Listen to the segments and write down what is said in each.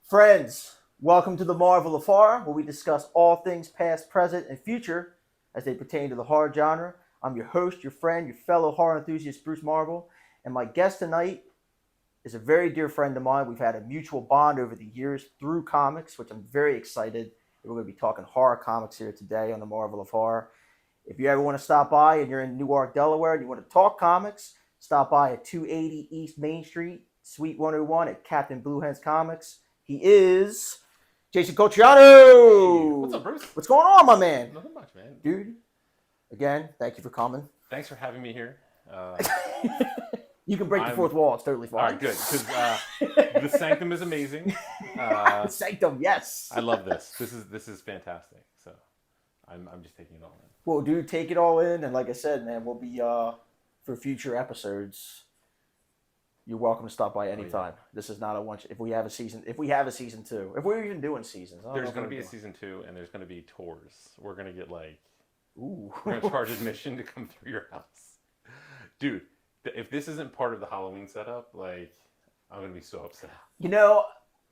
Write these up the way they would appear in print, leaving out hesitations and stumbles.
Friends, welcome to the Marvel of Horror, where we discuss all things past, present, and future as they pertain to the horror genre. I'm your host, your friend, your fellow horror enthusiast, Bruce Marvel, and my guest tonight is a very dear friend of mine. We've had a mutual bond over the years through comics, which I'm very excited. We're going to be talking horror comics here today on the Marvel of Horror. If you ever want to stop by and you're in Newark, Delaware, and you want to talk comics, stop by at 280 East Main Street, Suite 101 at Captain Blue Hen Comics. He is Jason Colatriano. Hey, what's up, Bruce? What's going on, my man? Nothing much, man. Dude, again, thank you for coming. Thanks for having me here. You can break the fourth wall. It's totally fine. All right, good. Because the Sanctum is amazing. Sanctum, yes. I love this. This is fantastic. So I'm just taking it all in. Well, dude, take it all in, and like I said, man, we'll be for future episodes. You're welcome to stop by anytime. Oh, yeah. This is not a one. If we have a season 2, if we're even doing seasons, there's going to be a season 2, and there's going to be tours. We're going to get we're going to charge admission to come through your house, dude. If this isn't part of the Halloween setup, I'm going to be so upset. You know,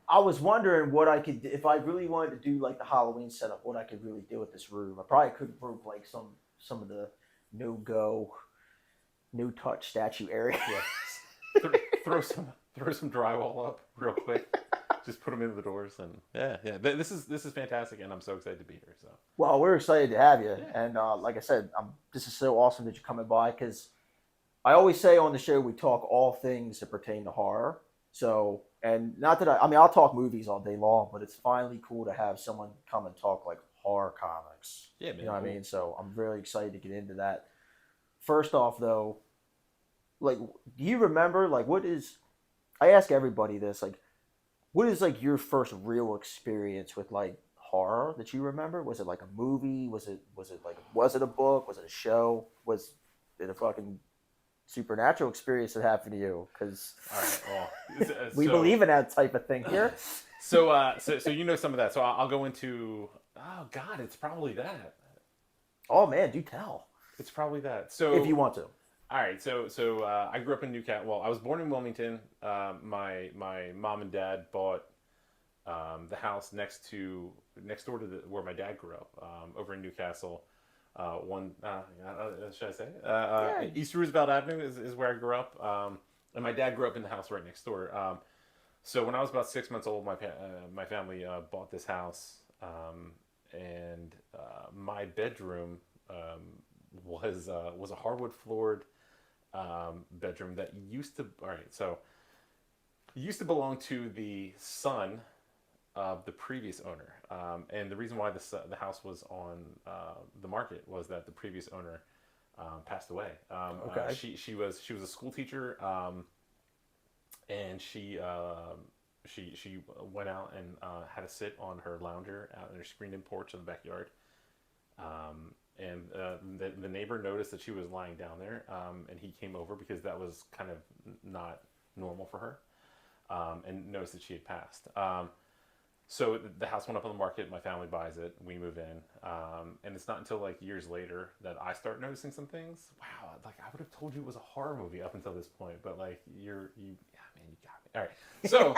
I was wondering what I could, if I really wanted to do the Halloween setup, what I could really do with this room. I probably could group some of the no-go, no-touch statue areas. Yeah. Throw some drywall up real quick. Just put them into the doors, and yeah. This is fantastic, and I'm so excited to be here. So well, we're excited to have you, yeah. And like I said, this is so awesome that you're coming by, because I always say on the show we talk all things that pertain to horror. So, and not that I'll talk movies all day long, but it's finally cool to have someone come and talk horror comics. Yeah, man. You know what I mean? So I'm really excited to get into that. First off, though, do you remember I ask everybody this, what is your first real experience with horror that you remember? Was it a movie? Was it a book? Was it a show? Was it a fucking supernatural experience that happened to you? Because we believe in that type of thing here. So you know some of that. So I'll go into. Oh God, it's probably that. Oh man, do tell. It's probably that. So if you want to. All right, so I grew up in Newcastle. Well, I was born in Wilmington. My mom and dad bought the house next door to where my dad grew up, over in Newcastle. Should I say? Yeah. East Roosevelt Avenue is where I grew up, and my dad grew up in the house right next door. So when I was about 6 months old, my family bought this house, and my bedroom was a hardwood floored bedroom that used to belong to the son of the previous owner, and the reason why the house was on the market was that the previous owner passed away. Okay. She was a school teacher, and she went out and had to sit on her lounger out in her screened-in porch in the backyard. And the neighbor noticed that she was lying down there, and he came over because that was kind of not normal for her, and noticed that she had passed. So the house went up on the market. My family buys it. We move in, and it's not until years later that I start noticing some things. Wow, I would have told you it was a horror movie up until this point, but you got me. All right, so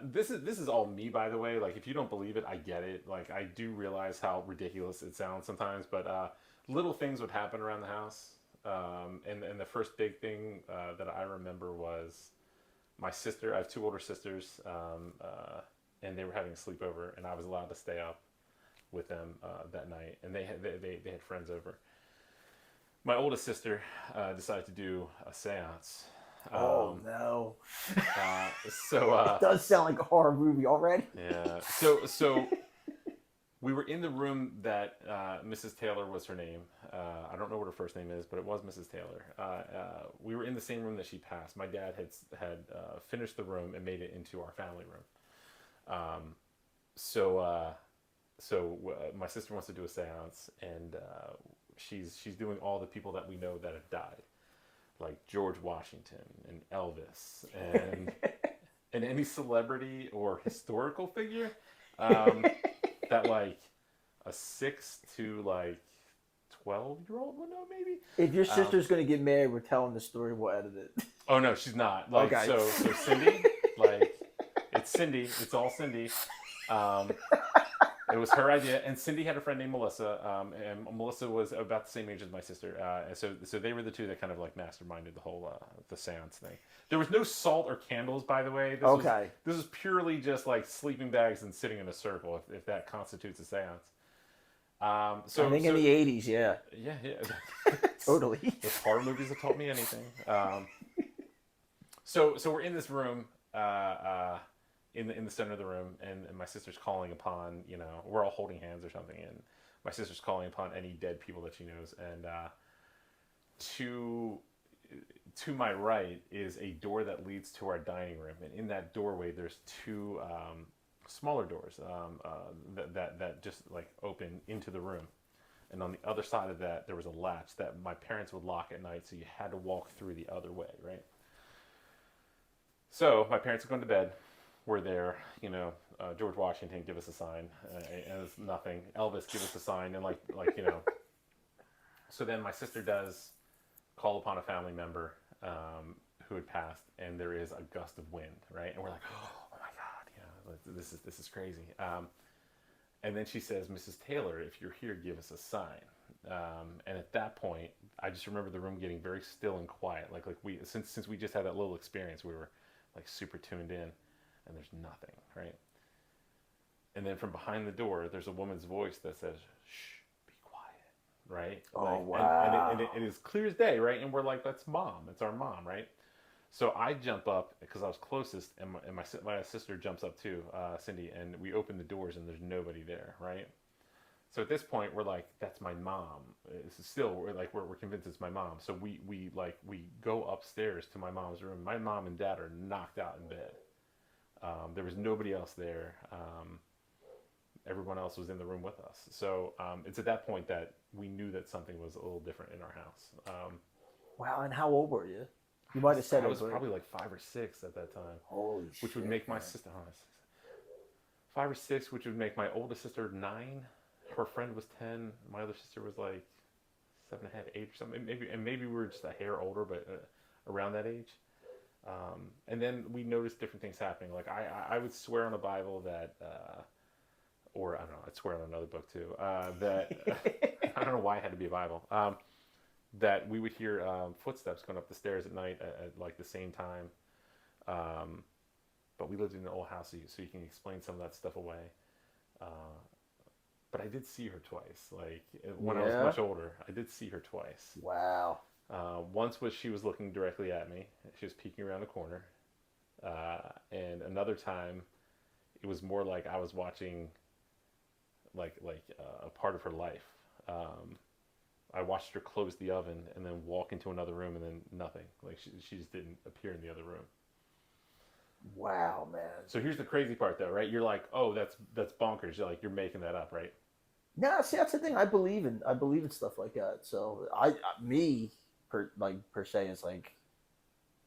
this is all me, by the way. If you don't believe it, I get it. I do realize how ridiculous it sounds sometimes, but little things would happen around the house. And the first big thing that I remember was my sister. I have 2 older sisters, and they were having a sleepover, and I was allowed to stay up with them that night, and they had friends over. My oldest sister decided to do a seance. Oh no! It does sound like a horror movie already. Yeah. So we were in the room that Mrs. Taylor was her name. I don't know what her first name is, but it was Mrs. Taylor. We were in the same room that she passed. My dad had finished the room and made it into our family room. So my sister wants to do a seance, and she's doing all the people that we know that have died. Like George Washington and Elvis and any celebrity or historical figure that a 6 to 12-year-old would know, maybe. If your sister's gonna get married, we're telling the story. We'll edit it. Oh no, she's not. Okay. So Cindy, It's Cindy. It's all Cindy. Um, it was her idea, and Cindy had a friend named Melissa, and Melissa was about the same age as my sister, and so they were the two that kind of like masterminded the whole the seance thing. There was no salt or candles, by the way. This was purely just like sleeping bags and sitting in a circle, if that constitutes a seance. I think in the 80s, yeah. Yeah. Totally. The horror movies have taught me anything. So we're in this room, in the center of the room, and my sister's calling upon, we're all holding hands or something, and my sister's calling upon any dead people that she knows, and to my right is a door that leads to our dining room, and in that doorway there's two smaller doors that just like open into the room. And on the other side of that, there was a latch that my parents would lock at night, so you had to walk through the other way, right? So my parents are going to bed. We're there, George Washington, give us a sign, and it's nothing. Elvis, give us a sign, and So then my sister does call upon a family member who had passed, and there is a gust of wind, right? And we're like, oh my God, this is crazy. And then she says, Mrs. Taylor, if you're here, give us a sign. And at that point, I just remember the room getting very still and quiet. Like we since we just had that little experience, we were like super tuned in, and there's nothing, right? And then from behind the door, there's a woman's voice that says, "Shh, be quiet," right? Oh, wow! And it is clear as day, right? And we're like, "That's mom. It's our mom, right?" So I jump up because I was closest, and my sister jumps up too, Cindy, and we open the doors, and there's nobody there, right? So at this point, we're like, "That's my mom." We're convinced it's my mom. So we go upstairs to my mom's room. My mom and dad are knocked out in bed. There was nobody else there. Everyone else was in the room with us. So it's at that point that we knew that something was a little different in our house. Wow! And how old were you? You might have said I was probably like 5 or 6 at that time. Holy shit! Which would make my sister 5 or 6, which would make my oldest sister 9. Her friend was 10. My other sister was like 7.5, 8 or something. Maybe we were just a hair older, but around that age. And then we noticed different things happening. Like I would swear on a Bible that, or I don't know, I'd swear on another book too. That I don't know why it had to be a Bible. That we would hear footsteps going up the stairs at night at like the same time. But we lived in an old house, so you can explain some of that stuff away. But I did see her twice. Like when I was much older, I did see her twice. Wow. Once she was looking directly at me. She was peeking around the corner. And another time, it was more like I was watching a part of her life. I watched her close the oven and then walk into another room and then nothing. Like she just didn't appear in the other room. Wow, man. So here's the crazy part, though, right? You're like, oh, that's bonkers. You're making that up, right? No, see, that's the thing. I believe in stuff like that. So per se, is like,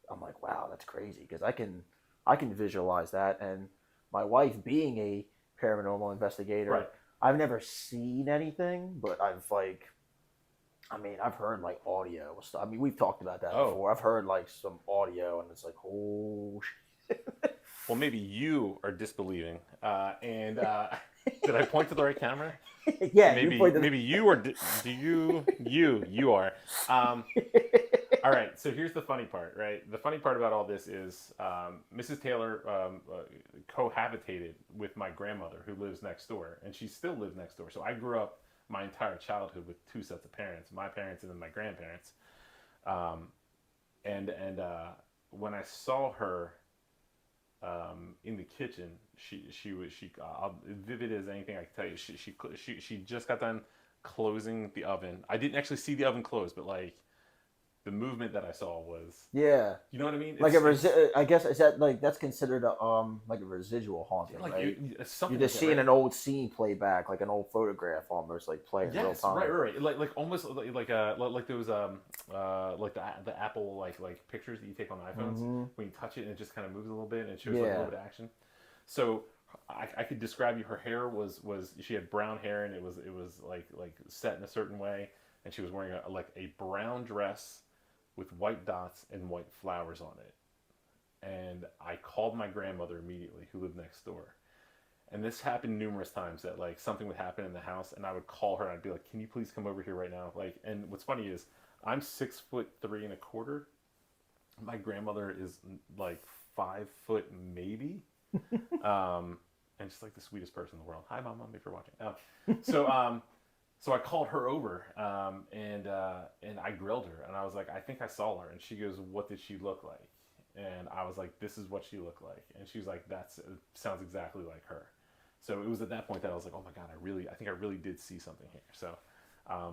I'm like, wow, that's crazy, because I can visualize that. And my wife being a paranormal investigator, right. I've never seen anything, but I've heard like audio stuff. I mean, we've talked about that before. I've heard like some audio, and it's like, oh shit. Well, maybe you are disbelieving, and did I point to the right camera? Yeah, maybe you are. You are. All right. So here's the funny part, right? The funny part about all this is Mrs. Taylor cohabitated with my grandmother, who lives next door, and she still lives next door. So I grew up my entire childhood with 2 sets of parents, my parents and then my grandparents. And when I saw her in the kitchen, she was vivid as anything I can tell you. She just got done closing the oven. I didn't actually see the oven close, but like the movement that I saw was, you know what I mean? Like I guess is that like that's considered like a residual haunting, like right? You're just seeing an old scene play back, like an old photograph, almost like play in real time. Right. Like almost like those like the Apple like pictures that you take on iPhones. Mm-hmm. When you touch it and it just kind of moves a little bit and it shows like a little bit of action. So I could describe you. Her hair was she had brown hair, and it was like set in a certain way, and she was wearing a brown dress with white dots and white flowers on it. and I called my grandmother immediately, who lived next door. And this happened numerous times that like something would happen in the house, and I would call her and I'd be like, "Can you please come over here right now?" Like, and what's funny is I'm 6'3 1/4. My grandmother is like 5 foot maybe, and just like the sweetest person in the world. Hi, Mom, Mommy, if you're watching. So I called her over, and I grilled her, and I was like, "I think I saw her," and she goes, "What did she look like?" And I was like, "This is what she looked like," and she was like, "That sounds exactly like her." So it was at that point that I was like, "Oh my god, I think I really did see something here." So, yeah.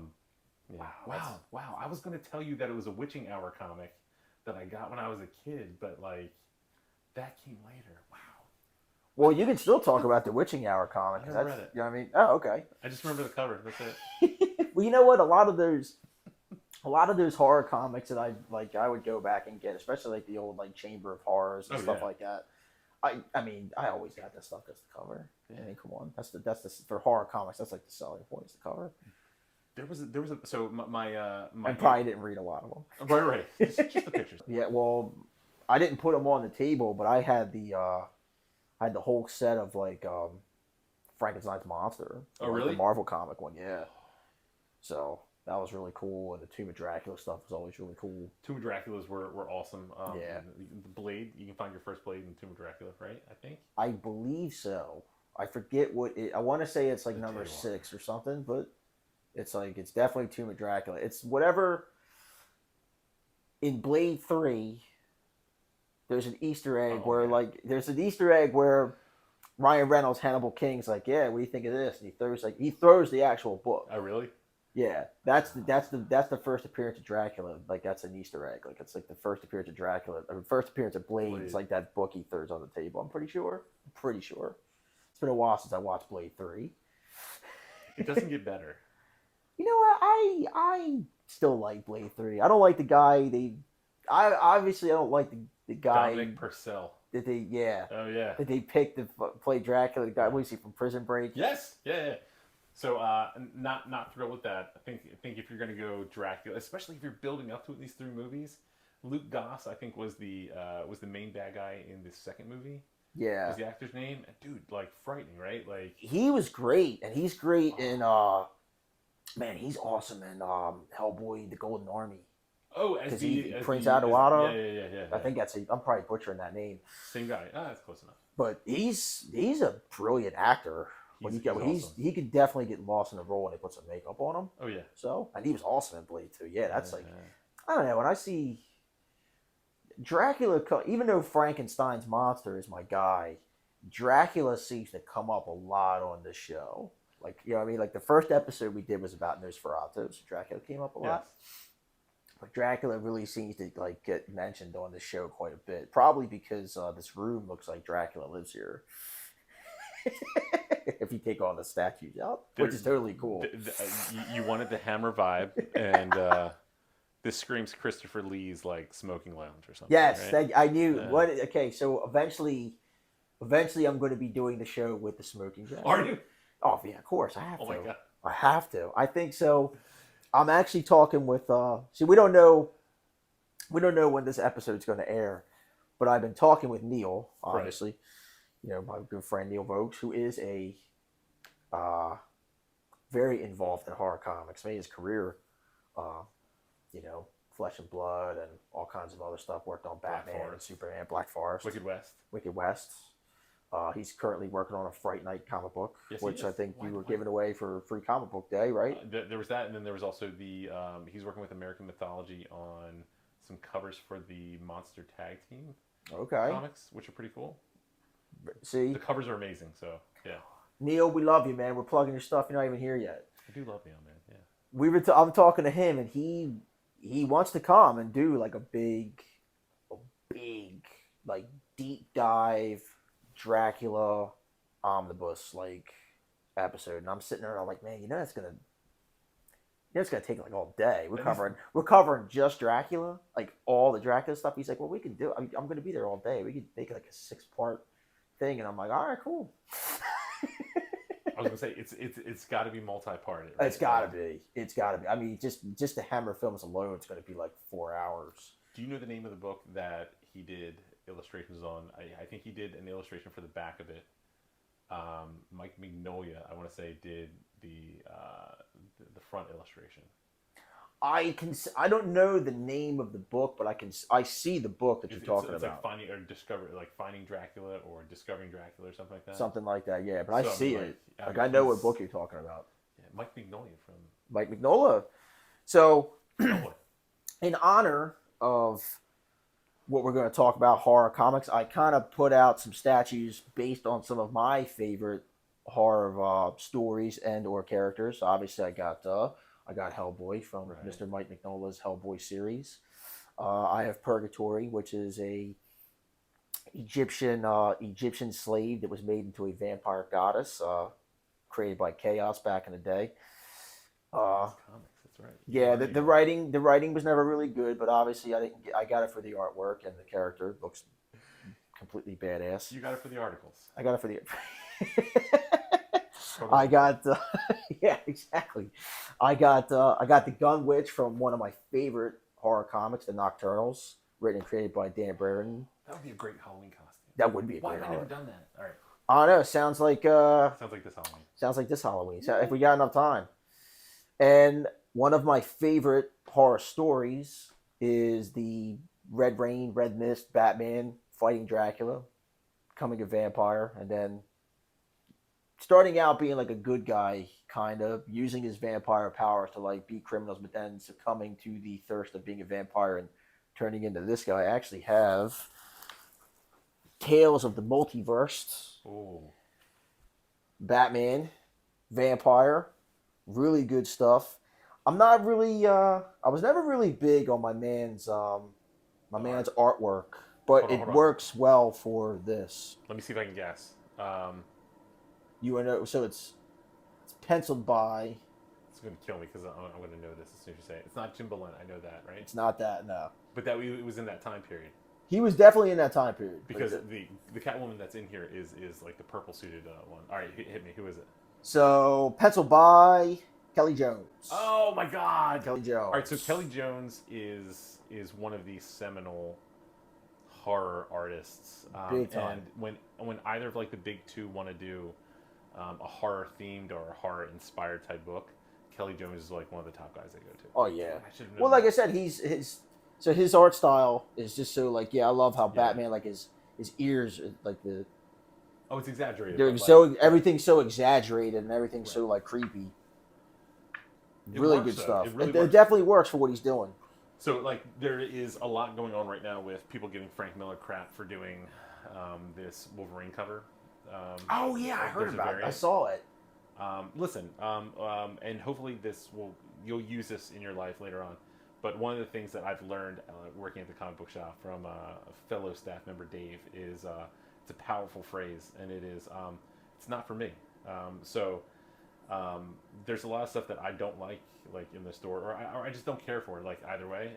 Wow. I was going to tell you that it was a Witching Hour comic that I got when I was a kid, but like that came later. Wow. Well, you can still talk about the Witching Hour comic. I never read it. You know what I mean? Oh, okay. I just remember the cover. That's it. Well, you know what? A lot of those horror comics that I would go back and get, especially like the old like Chamber of Horrors and stuff like that. I mean, I always got that stuff as the cover. Yeah. I mean, come on, that's the for horror comics. That's like the selling point is the cover. There was a so my I probably didn't read a lot of them. Right. Just the pictures. Yeah, well, I didn't put them on the table, but I had the whole set of like Frankenstein's monster. Oh, really? The Marvel comic one, yeah. So that was really cool, and the Tomb of Dracula stuff was always really cool. Tomb of Draculas were awesome. Yeah. The Blade, you can find your first Blade in Tomb of Dracula, right? I think. I believe so. I forget I want to say it's like number 6 or something, but it's definitely Tomb of Dracula. It's whatever. In Blade 3, there's an Easter egg where Ryan Reynolds, Hannibal King's like, "Yeah, what do you think of this?" And he throws the actual book. Oh, really? Yeah, that's the first appearance of Dracula. Like that's an Easter egg. Like it's like the first appearance of Dracula, or first appearance of Blade. It's like that book he throws on the table. I'm pretty sure. It's been a while since I watched Blade 3. It doesn't get better. You know what? I still like Blade 3. I don't like the guy. I don't like the guy. Dominic Purcell. That they picked to play Dracula. The guy, what is he from Prison Break? Yes, yeah. So not thrilled with that. I think if you're gonna go Dracula, especially if you're building up to it in these 3 movies, Luke Goss I think was the main bad guy in the second movie. Yeah, was the actor's name? And dude, like frightening, right? Like he was great, and he's great in man, he's awesome in Hellboy: The Golden Army. Oh, as Prince Adewale. Yeah. I think I'm probably butchering that name. Same guy. That's close enough. But he's a brilliant actor. He could definitely get lost in the role when they put some makeup on him. Oh yeah. So, and he was awesome in Blade too. Yeah, that's I don't know, when I see Dracula, even though Frankenstein's monster is my guy, Dracula seems to come up a lot on this show. Like, you know what I mean? Like the first episode we did was about Nosferatu, so Dracula came up a lot. But Dracula really seems to like get mentioned on the show quite a bit. Probably because this room looks like Dracula lives here. If you take all the statues out, which is totally cool. You wanted the Hammer vibe, and this screams Christopher Lee's like smoking lounge or something. Yes, right? I knew. What? Okay, so eventually, I'm going to be doing the show with the smoking jacket. Are you? Oh yeah, of course I have to. Oh my god, I have to. I think so. I'm actually talking with. See, we don't know when this episode's going to air, but I've been talking with Neil, obviously. Right. You know, my good friend Neil Vokes, who is a very involved in horror comics. Made his career, you know, Flesh and Blood and all kinds of other stuff. Worked on Batman and Superman, Black Forest, Wicked West. He's currently working on a Fright Night comic book, which I think you were giving away for Free Comic Book Day, right? There was that, and then there was also he's working with American Mythology on some covers for the Monster Tag Team comics, which are pretty cool. See, the covers are amazing. So yeah, Neil, we love you, man. We're plugging your stuff. You're not even here yet. I do love Neil, man. Yeah, I'm talking to him, and he wants to come and do like a big, like deep dive Dracula omnibus like episode. And I'm sitting there, and I'm like, man, it's gonna take like all day. We're covering just Dracula, like all the Dracula stuff. He's like, well, we can do it. I'm gonna be there all day. We could make like a 6-part thing. And I'm like, all right, cool. I was gonna say it's got to be multi-part. Right? It's got to be. I mean, just the Hammer films alone, it's gonna be like 4 hours. Do you know the name of the book that he did illustrations on. I think he did an illustration for the back of it. Mike Mignola, I want to say, did the front illustration. I don't know the name of the book, but I see the book that you're talking it's about. Like Finding Dracula or Discovering Dracula or something like that. Something like that, yeah. But I see it. Like I know what book you're talking about. Yeah, Mike Mignola from Mike Mignola. So, in honor of what we're going to talk about, horror comics, I kind of put out some statues based on some of my favorite horror stories and or characters. Obviously, I got Hellboy from Mr. Mike Mignola's Hellboy series. I have Purgatory, which is a Egyptian slave that was made into a vampire goddess, created by Chaos back in the day. Comics, that's right. Yeah, the writing was never really good, but obviously I got it for the artwork, and the character looks completely badass. You got it for the articles. I got it for the. I got yeah, exactly. I got the Gun Witch from one of my favorite horror comics, the Nocturnals, written and created by Dan Brereton. That would be a great Halloween costume. That would be a Why great have I never Halloween. done that? All right. I don't know. Sounds like this Halloween. Sounds like this Halloween. So if we got enough time. And one of my favorite horror stories is the Red Rain, Red Mist, Batman fighting Dracula, becoming a vampire, and then starting out being like a good guy, kind of using his vampire powers to like beat criminals, but then succumbing to the thirst of being a vampire and turning into this guy. I actually have Tales of the Multiverse. Ooh. Batman, vampire, really good stuff. I'm not really I was never really big on my man's artwork, but it works well for this. Let me see if I can guess. You know, so it's penciled by. It's going to kill me because I'm going to know this as soon as you say it. It's not Jim Balent. I know that, right? It's not that, no. But it was in that time period. He was definitely in that time period. Because the Catwoman that's in here is like the purple suited one. All right, hit me. Who is it? So penciled by Kelly Jones. Oh my God, Kelly Jones. All right, so Kelly Jones is one of these seminal horror artists. Big time. And when either of like the big two want to do a horror themed or a horror inspired type book, Kelly Jones is like one of the top guys I go to. Oh yeah. Well, like I said, his art style is just so like I love how Batman like his ears like the. Oh, it's exaggerated. They're so everything's so exaggerated and everything's so like creepy. Really good stuff. It definitely works for what he's doing. So like there is a lot going on right now with people giving Frank Miller crap for doing this Wolverine cover. Oh yeah, I heard about it. I saw it. Listen, and hopefully you'll use this in your life later on. But one of the things that I've learned working at the comic book shop from a fellow staff member, Dave, is it's a powerful phrase, and it is it's not for me. There's a lot of stuff that I don't like in the store, or I just don't care for, like either way.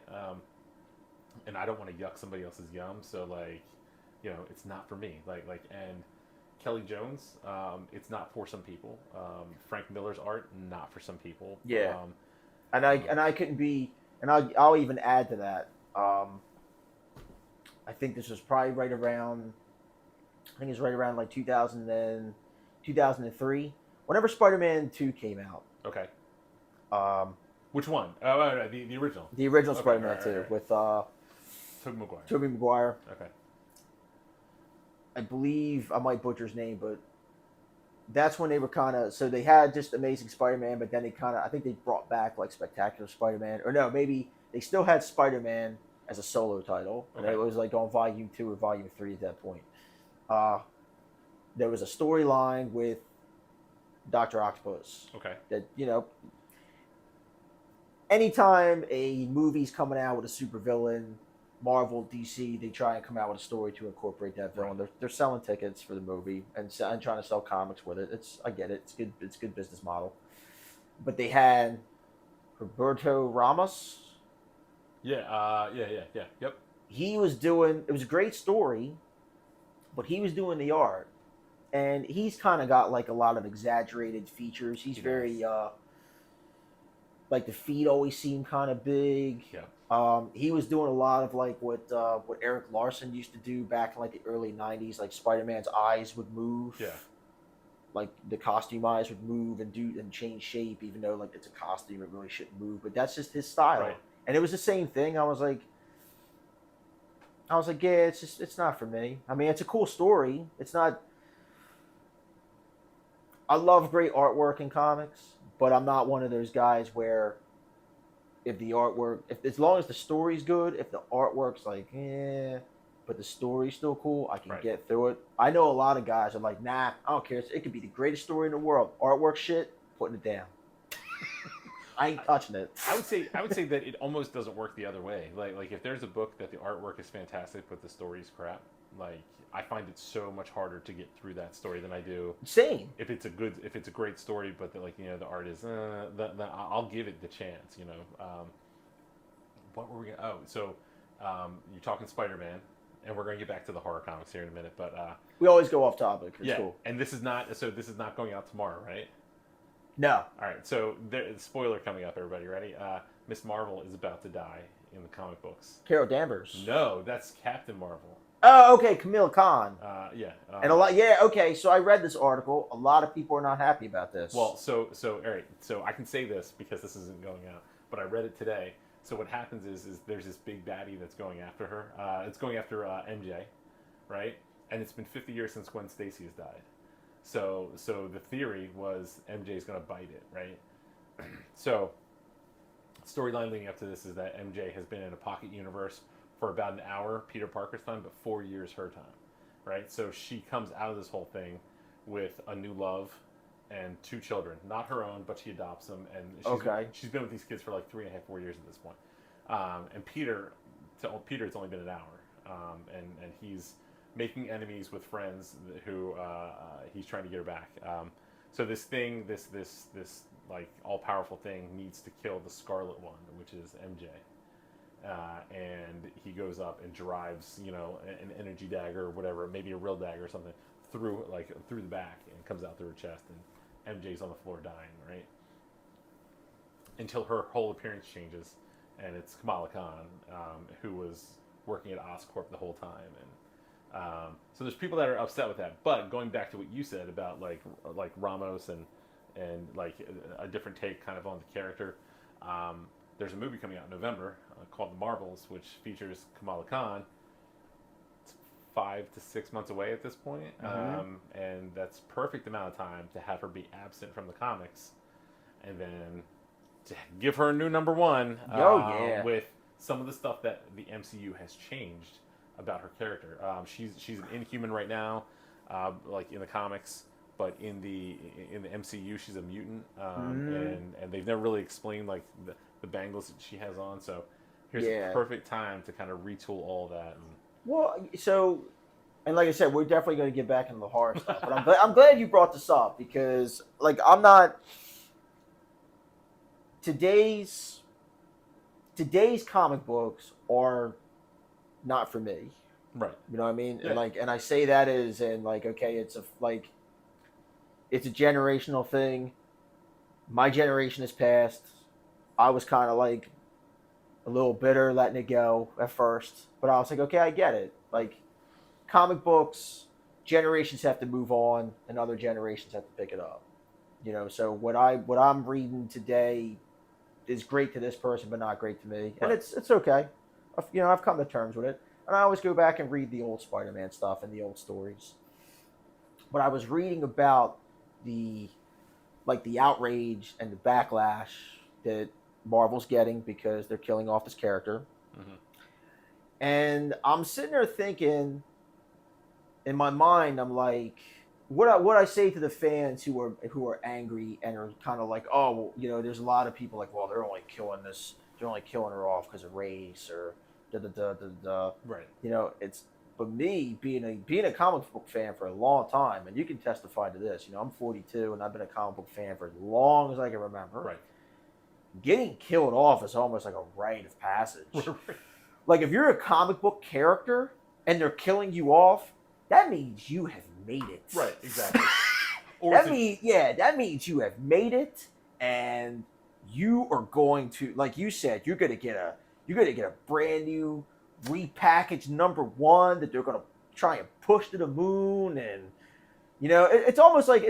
And I don't want to yuck somebody else's yum, so it's not for me. And Kelly Jones, it's not for some people. Frank Miller's art, not for some people. Yeah, and I couldn't be, and I'll even add to that. I think this was probably right around. I think it's right around like 2003, whenever Spider-Man 2 came out. Okay. Which one? Oh, no, the original. The original Spider-Man 2 with Tobey Maguire. Okay. I believe I might butcher his name, but that's when they were kind of so they had just Amazing Spider-Man, but then I think they brought back like Spectacular Spider-Man, or no, maybe they still had Spider-Man as a solo title, and it was like on Volume 2 or Volume 3 at that point. There was a storyline with Dr. Octopus. Okay. That anytime a movie's coming out with a supervillain, Marvel, DC, they try and come out with a story to incorporate that villain. Right. They're selling tickets for the movie and trying to sell comics with it. I get it. It's a good business model. But they had Roberto Ramos. Yeah. Yep. He was doing. It was a great story, but he was doing the art, and he's kind of got like a lot of exaggerated features. He's very like the feet always seem kind of big. Yeah. He was doing a lot of like what Eric Larson used to do back in like the early '90s. Like Spider-Man's eyes would move. Yeah. Like the costume eyes would move and change shape, even though like it's a costume, it really shouldn't move. But that's just his style. Right. And it was the same thing. I was like, yeah, it's not for me. I mean, it's a cool story. It's not. I love great artwork in comics, but I'm not one of those guys where if the artwork, if as long as the story's good, if the artwork's like, but the story's still cool, I can Right. get through it. I know a lot of guys are like, nah, I don't care. It could be the greatest story in the world. Artwork shit, putting it down. I ain't touching it. I would say that it almost doesn't work the other way. Like if there's a book that the artwork is fantastic but the story's crap, like I find it so much harder to get through that story than I do Same. if it's a great story, but the art is I'll give it the chance. What were we? You're talking Spider-Man, and we're going to get back to the horror comics here in a minute, but We always go off topic. It's yeah, cool. and this is not going out tomorrow, right? No. All right, so spoiler coming up, everybody. Ready? Miss Marvel is about to die in the comic books. Carol Danvers. No, that's Captain Marvel. Oh, okay, Camille Khan. Yeah. And a lot, yeah, okay. So I read this article. A lot of people are not happy about this. Well, so all right. So I can say this because this isn't going out, but I read it today. So what happens is there's this big baddie that's going after her. It's going after MJ, right? And it's been 50 years since Gwen Stacy has died. So the theory was MJ's going to bite it, right? So storyline leading up to this is that MJ has been in a pocket universe for about an hour, Peter Parker's time, but 4 years her time, right? So she comes out of this whole thing with a new love and 2 children, not her own, but she adopts them, and she's been with these kids for like 3.5, 4 years at this point. And Peter's only been an hour, and he's making enemies with friends who he's trying to get her back. So this like all powerful thing needs to kill the Scarlet One, which is MJ. And he goes up and drives, an energy dagger or whatever, maybe a real dagger or something, through the back, and comes out through her chest, and MJ's on the floor dying, right? Until her whole appearance changes, and it's Kamala Khan, who was working at Oscorp the whole time, and so there's people that are upset with that. But going back to what you said about like Ramos and like a different take kind of on the character. There's a movie coming out in November called The Marvels, which features Kamala Khan. It's 5 to 6 months away at this point, and that's perfect amount of time to have her be absent from the comics, and then to give her a new number one. With some of the stuff that the MCU has changed about her character. She's an Inhuman right now, like in the comics. But in the MCU, she's a mutant, and they've never really explained like the bangles that she has on. So here's a perfect time to kind of retool all that. And like I said, we're definitely going to get back into the horror stuff. But I'm glad you brought this up because like I'm not today's comic books are not for me. Right. You know what I mean? Yeah. And I say that as in like, okay, it's a generational thing. My generation has passed. I was kind of like a little bitter letting it go at first, but I was like, okay, I get it. Like comic books, generations have to move on, and other generations have to pick it up. So what I'm reading today is great to this person, but not great to me, right. And it's okay. I've come to terms with it, and I always go back and read the old Spider-Man stuff and the old stories. But I was reading about the outrage and the backlash that Marvel's getting because they're killing off this character. Mm-hmm. And I'm sitting there thinking, in my mind, I'm like, what I say to the fans who are angry and are kind of like, oh, well, there's a lot of people like, well, they're only killing her off because of race or da da da da da. Right. It's. But me, being a comic book fan for a long time, and you can testify to this, I'm 42 and I've been a comic book fan for as long as I can remember. Right. Getting killed off is almost like a rite of passage. Like if you're a comic book character and they're killing you off, that means you have made it. Right, exactly. That means you have made it, and you are going to, like you said, you're gonna you're gonna get a brand new repackaged #1 that they're gonna try and push to the moon, and it's almost like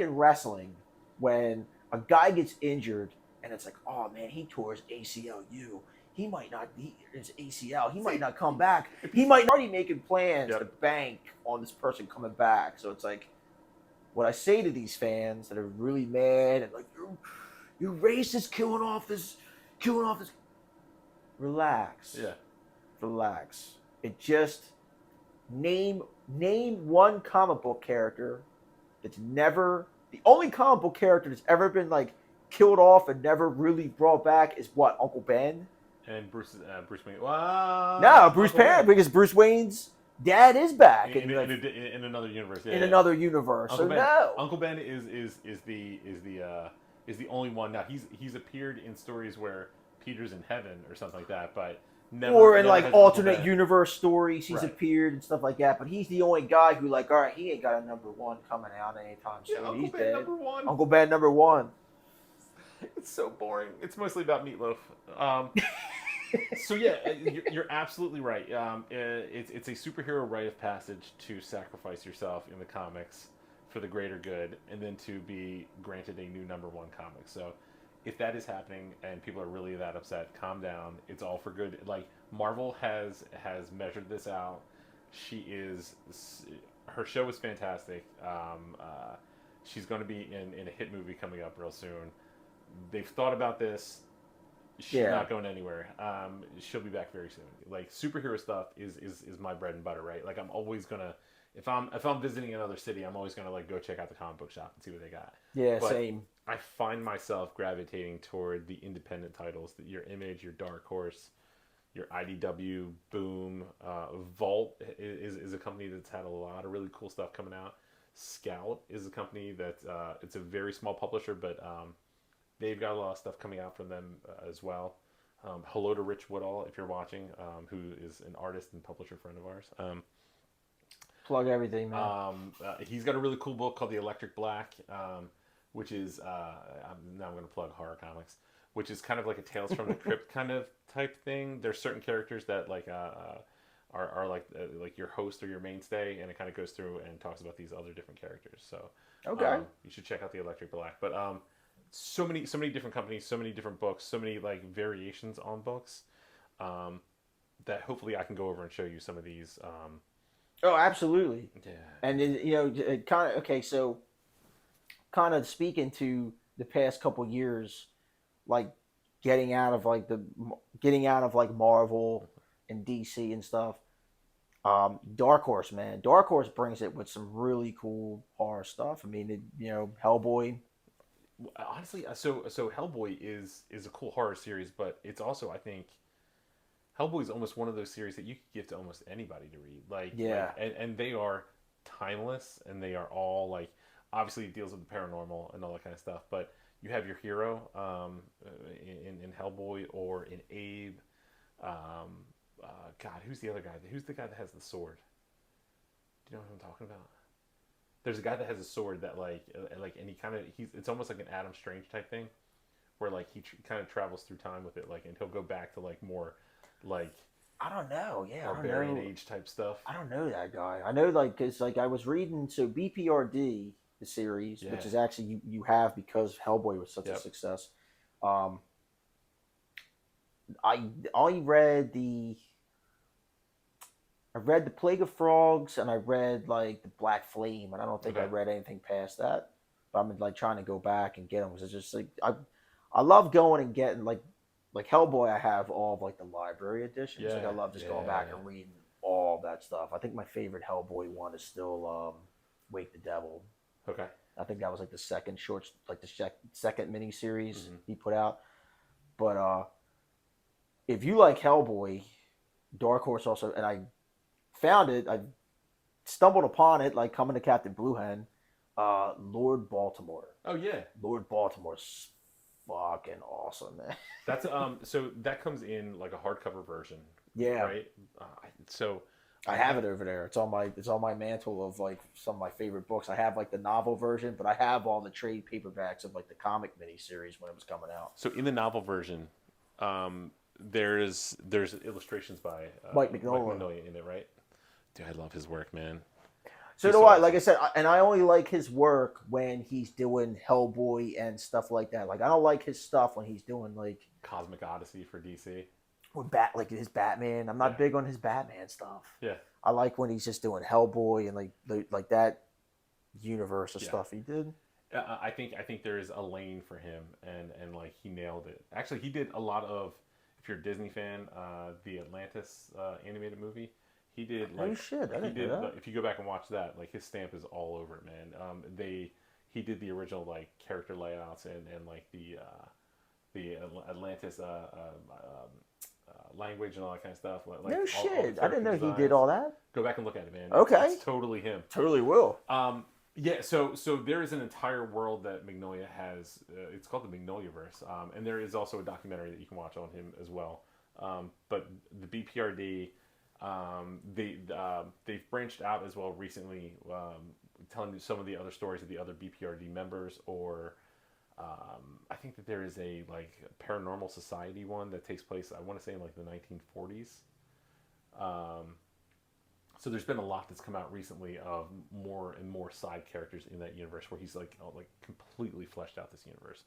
in wrestling when a guy gets injured and it's like, oh man, he tore his ACLU. He might not be his ACL. He might not come back. He might already making plans to bank on this person coming back. So it's like what I say to these fans that are really mad and like, you're racist, killing off this. Relax. Yeah. Relax. It just name one comic book character that's never the only comic book character that's ever been like killed off and never really brought back is what, Uncle Ben? And Bruce Wayne. Wow. No, Bruce Parent, because Bruce Wayne's dad is back in another universe. Yeah, in another universe. Uncle so Ben, no, Uncle Ben is the only one. Now he's appeared in stories where Peter's in heaven or something like that, but never in like alternate universe stories he's appeared and stuff like that. But he's the only guy who like, all right, he ain't got a #1 coming out anytime soon. Yeah, he's Ben dead. #1. Uncle Ben #1. It's so boring. It's mostly about meatloaf. So yeah, you're absolutely right. It's a superhero rite of passage to sacrifice yourself in the comics for the greater good, and then to be granted a new #1 comic. So if that is happening and people are really that upset, calm down. It's all for good. Like Marvel has measured this out. Her show is fantastic. She's going to be in a hit movie coming up real soon. They've thought about this. She's not going anywhere. She'll be back very soon. Like superhero stuff is my bread and butter, right? Like I'm always gonna, if I'm visiting another city, I'm always gonna like go check out the comic book shop and see what they got. Yeah, but same. I find myself gravitating toward the independent titles, your Image, your Dark Horse, your IDW, Boom, Vault is a company that's had a lot of really cool stuff coming out. Scout is a company that it's a very small publisher, but they've got a lot of stuff coming out from them as well. Hello to Rich Woodall, if you're watching, who is an artist and publisher friend of ours. Plug everything, man. He's got a really cool book called The Electric Black, which is, now I'm going to plug horror comics, which is kind of like a Tales from the Crypt kind of type thing. There's certain characters that like are like your host or your mainstay, and it kind of goes through and talks about these other different characters. So you should check out The Electric Black. But so many different companies, so many different books, so many like variations on books, that hopefully I can go over and show you some of these. Oh, absolutely. Yeah. And then, so kind of speaking to the past couple years, like getting out of like Marvel and DC and stuff. Dark Horse, man. Dark Horse brings it with some really cool horror stuff. I mean, Hellboy. Honestly, so Hellboy is a cool horror series, but it's also, I think, Hellboy is almost one of those series that you could give to almost anybody to read. And they are timeless, and they are all like, obviously it deals with the paranormal and all that kind of stuff, but you have your hero in Hellboy or in Abe. God, who's the other guy? Who's the guy that has the sword? Do you know what I'm talking about? There's a guy that has a sword that and it's almost like an Adam Strange type thing, where like he kind of travels through time with it, like, and he'll go back to like more like, I don't know, yeah, barbarian age type stuff. I don't know that guy. I know, like, cause like I was reading BPRD, the series, which is actually you have because Hellboy was such a success. I read the Plague of Frogs, and I read like the Black Flame, and I don't think I read anything past that. But I'm like trying to go back and get them, because it's just like I love going and getting like Hellboy. I have all of like the library editions. Like I love just going back and reading all that stuff. I think my favorite Hellboy one is still Wake the Devil. Okay. I think that was like the second second miniseries he put out. But if you like Hellboy, Dark Horse also, and I found it, I stumbled upon it like coming to Captain Blue Hen, Lord Baltimore. Oh yeah. Lord Baltimore's fucking awesome, man. That's so that comes in like a hardcover version. Yeah. Right. I have it over there. It's on my mantle of like some of my favorite books. I have like the novel version, but I have all the trade paperbacks of like the comic miniseries when it was coming out. So in the novel version, there's illustrations by Mike Mike Mignola. Mignola in it, right? Dude, I love his work, man. So He's do so I. awesome. Like I said, and I only like his work when he's doing Hellboy and stuff like that. Like I don't like his stuff when he's doing like Cosmic Odyssey for DC. with like his Batman. I'm not Yeah. big on his Batman stuff. Yeah. I like when he's just doing Hellboy and like that universe of Yeah. stuff he did. I think there is a lane for him, and like he nailed it. Actually, he did a lot of. If you're a Disney fan, the Atlantis animated movie, he did like. Oh shit! I He didn't did. know that. If you go back and watch that, like his stamp is all over it, man. He did the original like character layouts and like the Atlantis language and all that kind of stuff. Like No all shit! the I didn't know character he did designs. all that. Go back and look at it, man. Okay. It's totally him. Totally will. Yeah, so there is an entire world that Magnolia has. It's called the Magnoliaverse, and there is also a documentary that you can watch on him as well. But the BPRD, they've branched out as well recently, telling some of the other stories of the other BPRD members, or I think that there is a like paranormal society one that takes place. I want to say in like the 1940s. So there's been a lot that's come out recently of more and more side characters in that universe where he's like completely fleshed out this universe.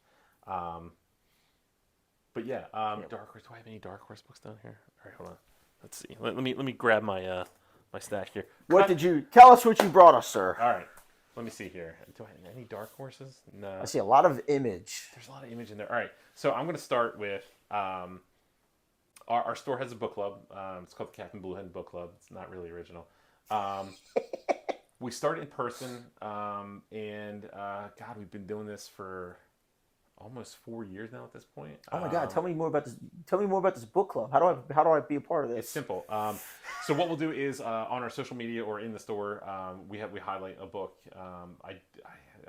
But yeah, Dark Horse. Do I have any Dark Horse books down here? All right, hold on. Let's see. Let me grab my my stash here. What did you tell us? What you brought us, sir? All right. Let me see here. Do I have any Dark Horses? No. I see a lot of Image. There's a lot of Image in there. All right. So I'm going to start with. Our store has a book club. It's called the Captain Blue Hen Book Club. It's not really original. We started in person, and God, we've been doing this for almost 4 years now at this point. Oh my God! Tell me more about this. Tell me more about this book club. How do I be a part of this? It's simple. So what we'll do is on our social media or in the store, we highlight a book.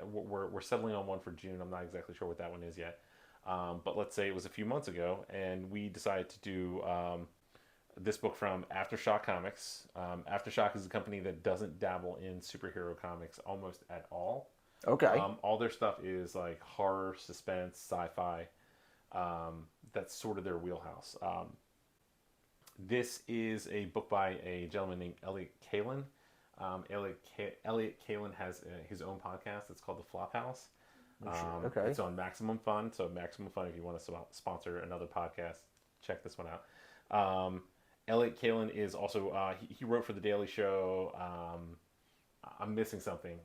We're settling on one for June. I'm not exactly sure what that one is yet. But let's say it was a few months ago, and we decided to do this book from Aftershock Comics. Aftershock is a company that doesn't dabble in superhero comics almost at all. Okay. All their stuff is like horror, suspense, sci-fi. That's sort of their wheelhouse. This is a book by a gentleman named Elliot Kalin. Elliot Kalin has his own podcast. It's called The Flophouse. Okay. It's on Maximum Fun. So Maximum Fun, if you want to sponsor another podcast, check this one out. Elliot Kalin is also, he wrote for The Daily Show. I'm missing something.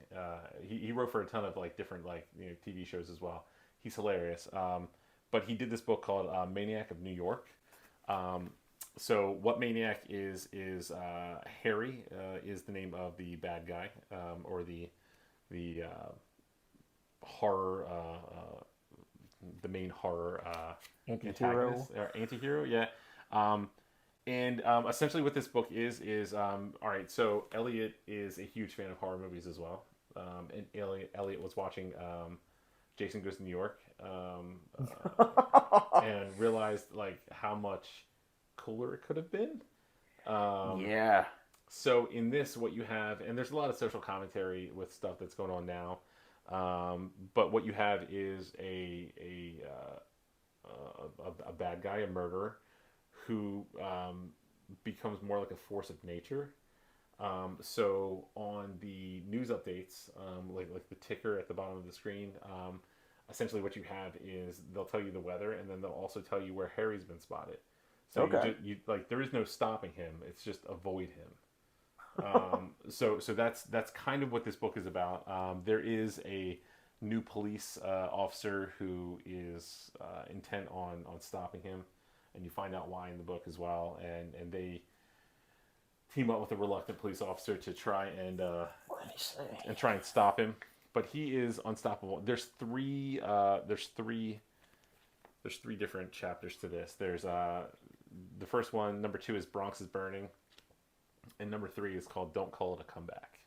He wrote for a ton of like different like TV shows as well. He's hilarious. But he did this book called Maniac of New York. So what Maniac is Harry is the name of the bad guy, or the horror, the main horror anti-hero, yeah. And essentially what this book is all right, so Elliot is a huge fan of horror movies as well. And Elliot was watching Jason Goes to New York, and realized like how much cooler it could have been. Yeah. So in this, what you have, and there's a lot of social commentary with stuff that's going on now, but what you have is a bad guy, a murderer, who becomes more like a force of nature. So on the news updates, like the ticker at the bottom of the screen, essentially what you have is they'll tell you the weather, and then they'll also tell you where Harry's been spotted. So Okay. you like there is no stopping him. It's just avoid him. So that's kind of what this book is about. There is a new police officer who is intent on stopping him, and you find out why in the book as well. And they team up with a reluctant police officer to try and stop him. But he is unstoppable. There's three different chapters to this. There's the first one, number 2 is Bronx is Burning, and number 3 is called Don't Call It a Comeback.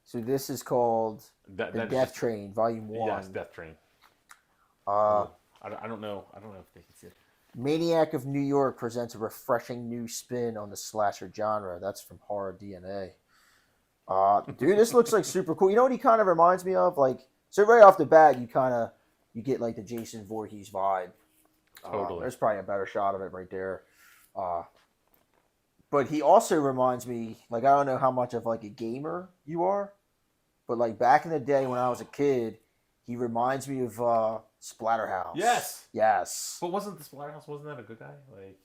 So this is called the Death Train, Volume 1. Yes, Death Train. Uh, I don't know if they can see it. Maniac of New York presents a refreshing new spin on the slasher genre. That's from Horror DNA. Dude, this looks like super cool. You know what he kind of reminds me of? Like, so right off the bat, you get like the Jason Voorhees vibe. Totally. There's probably a better shot of it right there. Uh, but he also reminds me, like, I don't know how much of like a gamer you are, but like back in the day when I was a kid, he reminds me of Splatterhouse. Yes. Yes. But wasn't the Splatterhouse, wasn't that a good guy? Like,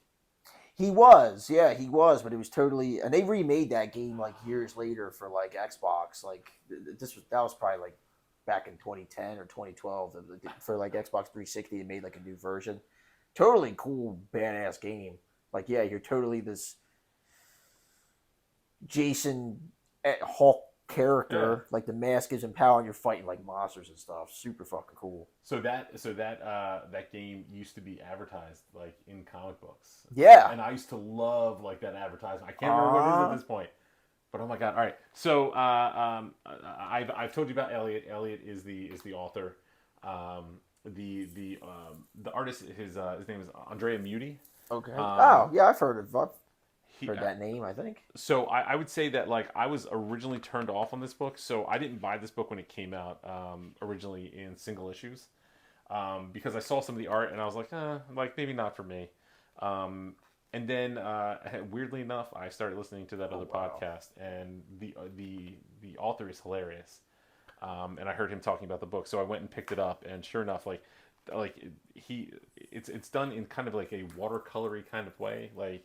He was, yeah, he was, but it was totally, and they remade that game like years later for like Xbox. Like that was probably like back in 2010 or 2012 for like Xbox 360. They made like a new version. Totally cool, badass game. Like, yeah, you're totally this Jason Hawk yeah. character. Like the mask gives him power, and you're fighting like monsters and stuff. Super fucking cool. So that game used to be advertised like in comic books, Yeah. and I used to love like that advertisement. I can't remember what it is at this point, but oh my god! All right, so I've told you about Elliot. Elliot is the author. The artist, his name is Andrea Muti. Okay. Um, Yeah, I've he, heard that name. I think. so I would say that like I was originally turned off on this book, so I didn't buy this book when it came out originally in single issues because I saw some of the art and I was like maybe not for me. And then weirdly enough, I started listening to that other podcast, and the author is hilarious. And I heard him talking about the book, so I went and picked it up, and sure enough, it's done in kind of like a watercolory kind of way, like,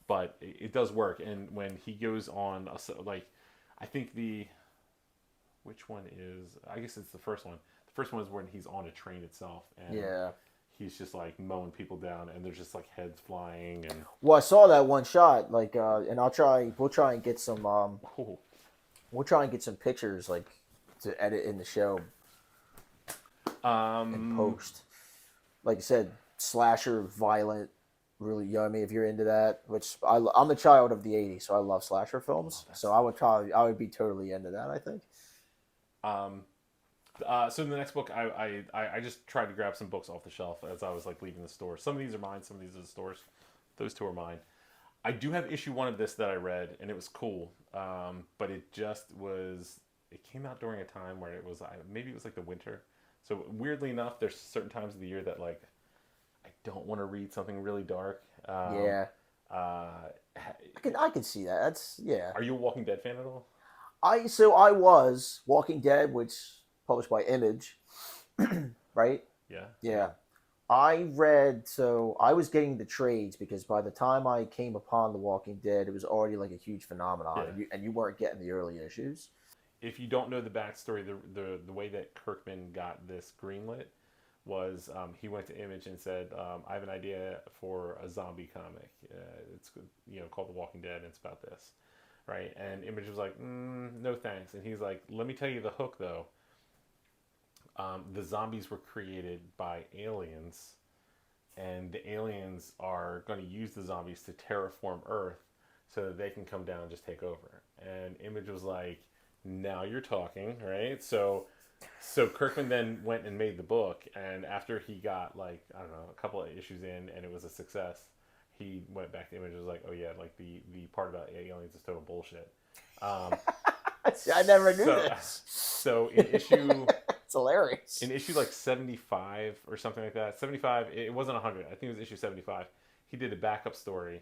but it does work. And when he goes on, I think which one is? I guess it's the first one. The first one is when he's on a train itself, and Yeah. he's just like mowing people down, and there's just like heads flying, and Well, I saw that one shot, like, and we'll try and get some, oh, we'll try and get some pictures, like, to edit in the show and post. Like I said, slasher, violent, really, you know what I mean? If you're into that, which I'm a child of the '80s, so I love slasher films. So I would be totally into that. I think. um, so in the next book, I just tried to grab some books off the shelf as I was like leaving the store. Some of these are mine, some of these are the stores. Those two are mine. I do have issue one of this that I read, and it was cool, but it just was. It came out during a time where it was maybe it was like the winter. So weirdly enough, there's certain times of the year that like I don't want to read something really dark. Yeah, Uh, I can see that. That's yeah. are you a Walking Dead fan at all? I was Walking Dead, which published by Image, right? Yeah. Yeah. I was getting the trades because by the time I came upon The Walking Dead, it was already like a huge phenomenon, Yeah. and you weren't getting the early issues. If you don't know the backstory, the way that Kirkman got this greenlit was he went to Image and said, "I have an idea for a zombie comic. It's called The Walking Dead, and it's about this, right?" And Image was like, "No thanks." And he's like, "Let me tell you the hook, though. The zombies were created by aliens, and the aliens are going to use the zombies to terraform Earth so that they can come down and just take over." And Image was like, "Now you're talking, right?" So Kirkman then went and made the book, and after he got like I don't know a couple of issues in, and it was a success, he went back to Image and was like, "Oh yeah, like the part about aliens is total bullshit." Um, I never knew so, this. so in issue It's hilarious. in issue like 75 or something like that, 75, it wasn't 100, I think it was issue 75, he did a backup story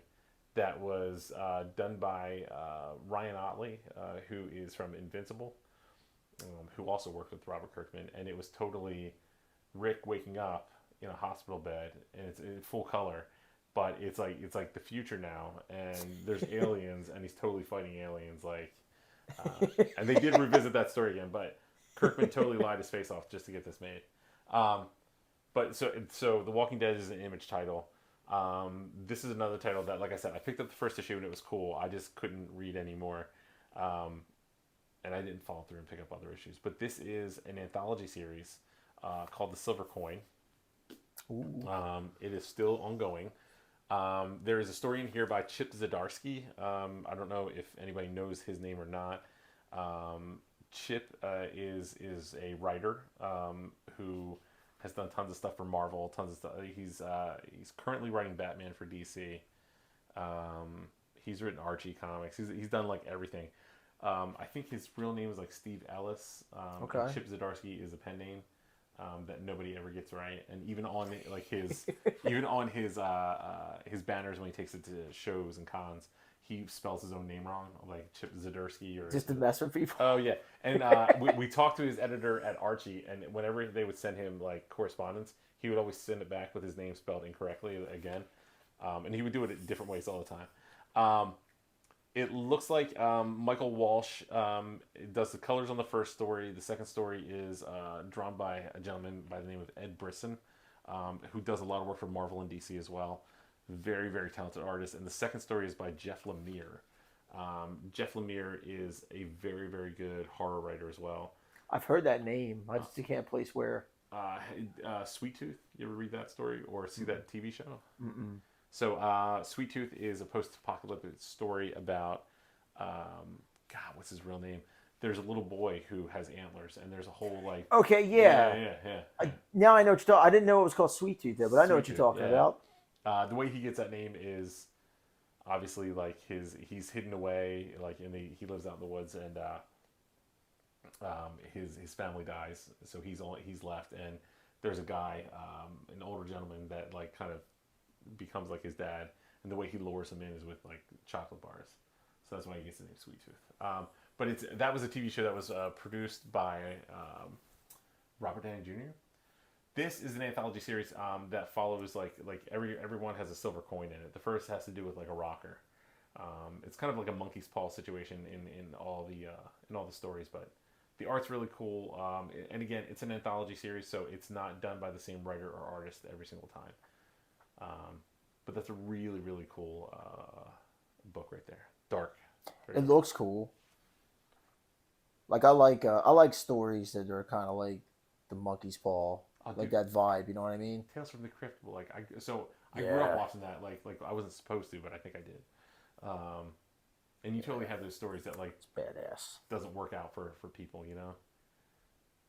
that was done by Ryan Otley, who is from Invincible, who also worked with Robert Kirkman, and it was totally Rick waking up in a hospital bed, and it's in full color, but it's like the future now, and there's aliens, and he's totally fighting aliens, like, and they did revisit that story again, but Kirkman totally lied his face off just to get this made. But so The Walking Dead is an Image title. This is another title that, like I said, I picked up the first issue and it was cool. I just couldn't read anymore. And I didn't follow through and pick up other issues. But this is an anthology series called The Silver Coin. It is still ongoing. There is a story in here by Chip Zdarsky. I don't know if anybody knows his name or not. Chip is a writer who has done tons of stuff for Marvel, tons of stuff. He's currently writing Batman for DC. He's written Archie comics. He's done like everything. I think his real name is like Steve Ellis. Okay. Chip Zdarsky is a pen name. that nobody ever gets right, and even on like his his banners when he takes it to shows and cons, he spells his own name wrong, like Chip Zdarsky or Just to mess with people. oh yeah, and we talked to his editor at Archie, and whenever they would send him like correspondence, he would always send it back with his name spelled incorrectly again, and he would do it in different ways all the time. It looks like Michael Walsh does the colors on the first story. The second story is drawn by a gentleman by the name of Ed Brisson, who does a lot of work for Marvel and DC as well. Very, very talented artist. And the second story is by Jeff Lemire. Jeff Lemire is a very, very good horror writer as well. I've heard that name. I just can't place where. Sweet Tooth. You ever read that story or see that TV show? Mm-mm. So, Sweet Tooth is a post-apocalyptic story about, God, what's his real name? There's a little boy who has antlers, and there's a whole like. Okay, yeah. Now I know what you're talking. I didn't know it was called Sweet Tooth there, but I know what you're talking about. The way he gets that name is obviously like he's hidden away, like he lives out in the woods, and his family dies, so he's left, and there's a guy, an older gentleman that like kind of becomes like his dad, and the way he lures him in is with like chocolate bars, so that's why he gets the name Sweet Tooth. But that was a TV show that was produced by Robert Downey Jr. This is an anthology series that follows like everyone has a silver coin in it. The first has to do with like a rocker. It's kind of like a monkey's paw situation in all the stories, but the art's really cool. And again, it's an anthology series, so it's not done by the same writer or artist every single time. But that's a really, really cool book right there. Dark. It looks cool. Like I like stories that are kind of like the monkey's paw, like that vibe. You know what I mean? Tales from the Crypt. Like I grew up watching that. Like I wasn't supposed to, but I think I did. And you totally have those stories that like it's badass. Doesn't work out for people. You know,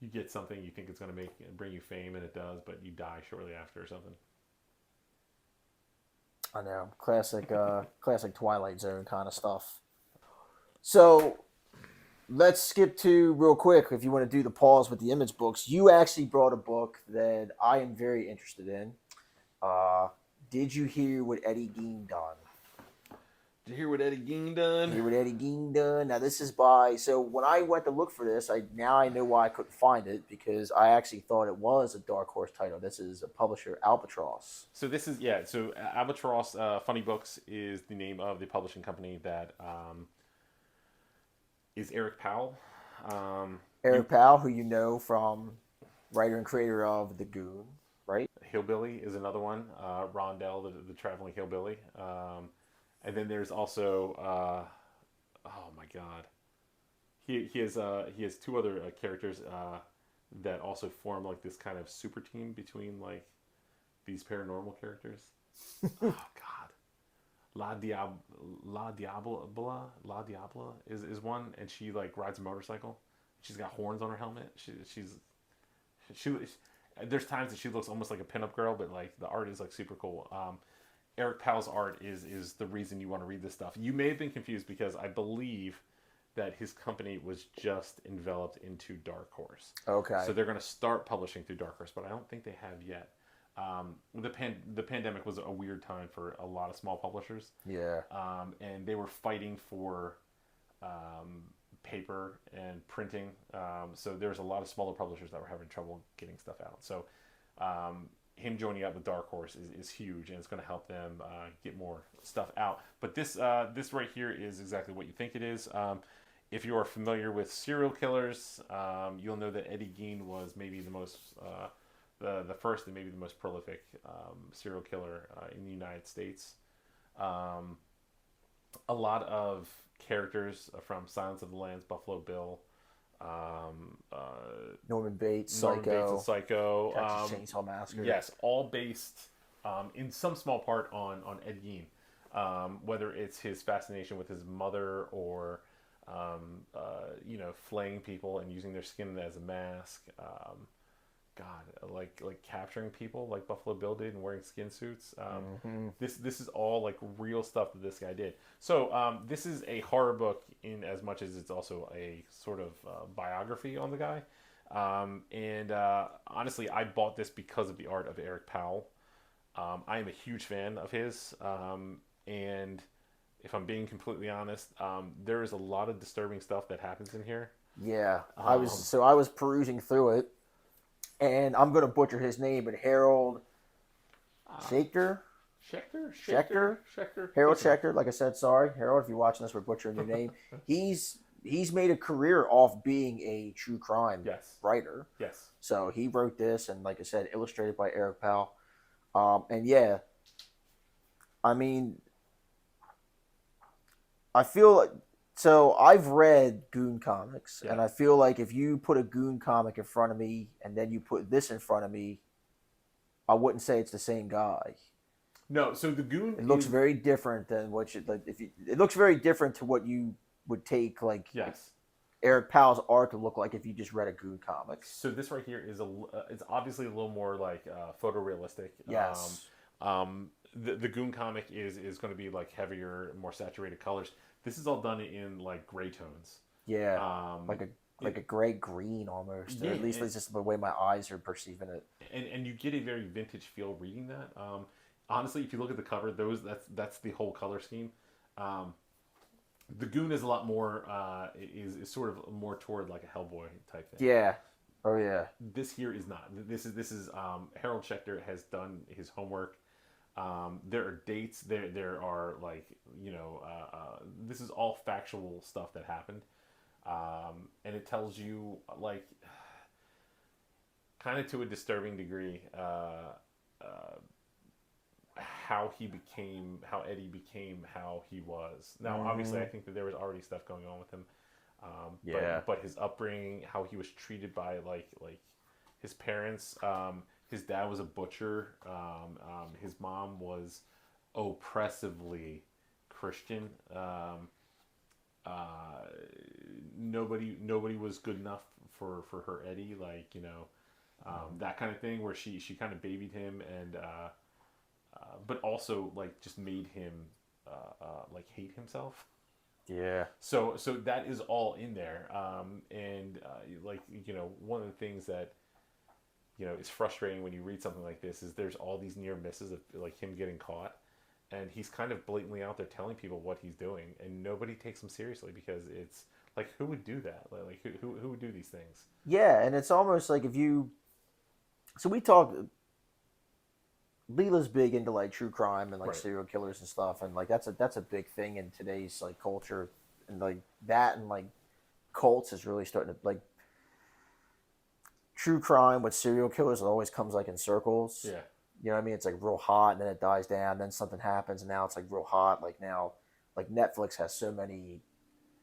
you get something you think it's going to bring you fame, and it does, but you die shortly after or something. I know, classic Twilight Zone kind of stuff. So let's skip to real quick. If you want to do the pause with the image books, you actually brought a book that I am very interested in. Did you hear what Eddie Gein done? Did you hear what Eddie Gein done? Hear what Eddie Gein done? Now this is by. So when I went to look for this, I know why I couldn't find it, because I actually thought it was a Dark Horse title. This is a publisher, Albatross. So this is So Albatross Funny Books is the name of the publishing company that is Eric Powell. Eric Powell, who you know from writer and creator of The Goon, right? Hillbilly is another one. Rondell, the traveling hillbilly. And then there's also, oh my God, he has two other characters that also form like this kind of super team between like these paranormal characters. Oh God, La Diabla is one, and she like rides a motorcycle. She's got horns on her helmet. She's there's times that she looks almost like a pinup girl, but like the art is like super cool. Eric Powell's art is the reason you want to read this stuff. You may have been confused because I believe that his company was just enveloped into Dark Horse. Okay. So they're going to start publishing through Dark Horse, but I don't think they have yet. The pandemic was a weird time for a lot of small publishers. Yeah. And they were fighting for paper and printing. So there's a lot of smaller publishers that were having trouble getting stuff out. So him joining up with Dark Horse is huge, and it's going to help them get more stuff out. But this right here is exactly what you think it is. If you are familiar with serial killers, you'll know that Eddie Gein was maybe the most the first and maybe the most prolific serial killer in the United States. A lot of characters from Silence of the Lambs, Buffalo Bill, Norman Bates, and Psycho, Texas Chainsaw Massacre. Yes, all based in some small part on Ed Gein. Whether it's his fascination with his mother or flaying people and using their skin as a mask. Like capturing people like Buffalo Bill did and wearing skin suits. This is all like real stuff that this guy did. So this is a horror book in as much as it's also a sort of biography on the guy. And honestly, I bought this because of the art of Eric Powell. I am a huge fan of his, and if I'm being completely honest, there is a lot of disturbing stuff that happens in here. Yeah, Um, I was perusing through it, and I'm gonna butcher his name, but Harold uh, Schechter, Schechter, Schechter, Harold close enough. Schechter. Like I said, sorry, Harold, if you're watching this, we're butchering your name. He's made a career off being a true crime Yes, writer. yes, So he wrote this, and like I said, illustrated by Eric Powell. And yeah, I mean, I feel like so I've read Goon comics, yeah. and I feel like if you put a Goon comic in front of me and then you put this in front of me, I wouldn't say it's the same guy. No, so the Goon It looks is very different than what you like. If you, it looks very different to what you would take like yes. Eric Powell's art to look like if you just read a Goon comics. So this right here is it's obviously a little more like photorealistic. Yes. The Goon comic is going to be like heavier, more saturated colors. This is all done in like gray tones. Yeah. Um, Like a gray green almost. yeah, Or at least it's just the way my eyes are perceiving it. and you get a very vintage feel reading that. Honestly, if you look at the cover, that's the whole color scheme. Um, the Goon is a lot more is sort of more toward like a Hellboy type thing. Yeah. Oh yeah. This here is not. This is Harold Schechter has done his homework. There are dates. There are like this is all factual stuff that happened, and it tells you like kind of to a disturbing degree how Eddie became how he was. Now, obviously, I think that there was already stuff going on with him. Yeah. But his upbringing, how he was treated by like his parents. His dad was a butcher. His mom was oppressively Christian. Nobody was good enough for her Eddie. Like that kind of thing where she kind of babied him and but also like just made him like hate himself. Yeah. So that is all in there, and like one of the things that is frustrating when you read something like this is there's all these near misses of like him getting caught, and he's kind of blatantly out there telling people what he's doing, and nobody takes him seriously because it's like who would do that? Like who would do these things? Yeah, and it's almost like if you. So we talk. Leela's big into like true crime and like Right. serial killers and stuff, and like that's a big thing in today's like culture, and like that and like cults is really starting to like true crime with serial killers. It always comes like in circles. Yeah. You know what I mean? It's like real hot, and then it dies down, then something happens, and now it's like real hot. Like now, like Netflix has so many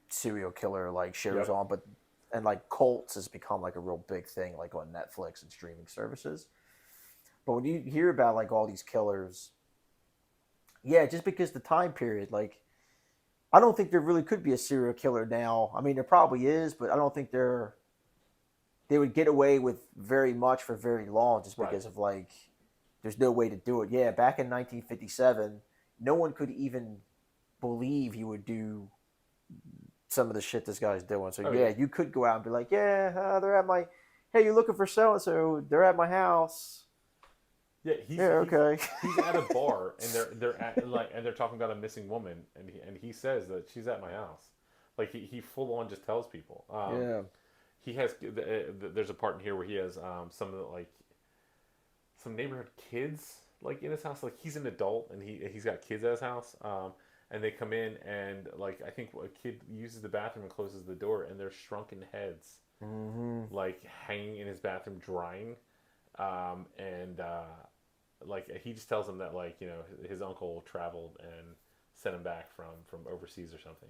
serial killer like shows Yep. on, but and like cults has become like a real big thing like on Netflix and streaming services. But when you hear about like all these killers, yeah, just because the time period, like I don't think there really could be a serial killer now. I mean, there probably is, but I don't think they would get away with very much for very long just Right. because of like there's no way to do it. Yeah, back in 1957, no one could even believe he would do some of the shit this guy's doing. So Oh yeah, yeah. you could go out and be like, yeah, they're at my. Hey, you're looking for so and so? They're at my house. Yeah, Yeah, okay. he's at a bar and they're at like and they're talking about a missing woman and he says that she's at my house, like he full on just tells people. Yeah. He has there's a part in here where he has some of the like some neighborhood kids like in his house. Like he's an adult and he's got kids at his house. And they come in and like I think a kid uses the bathroom and closes the door and there's shrunken heads like hanging in his bathroom drying, and like he just tells him that like his uncle traveled and sent him back from overseas or something.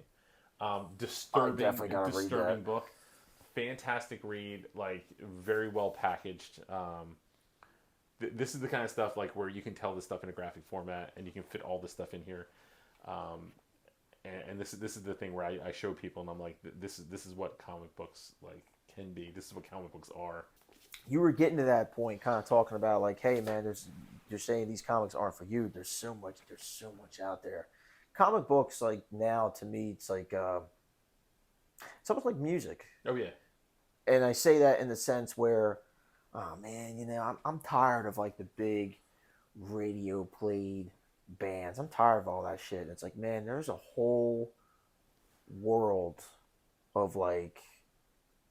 I definitely gotta read Disturbing that. book, fantastic read, like very well packaged. This is the kind of stuff like where you can tell this stuff in a graphic format and you can fit all this stuff in here. Um, and this is the thing where I show people and I'm like this is what comic books like can be. This is what comic books are. You were getting to that point, kind of talking about like, hey man, you're saying these comics aren't for you. There's so much out there. Comic books like now to me, it's like it's almost like music. Oh yeah, and I say that in the sense where, oh man, I'm tired of like the big radio played bands. I'm tired of all that shit. It's like, man, there's a whole world of like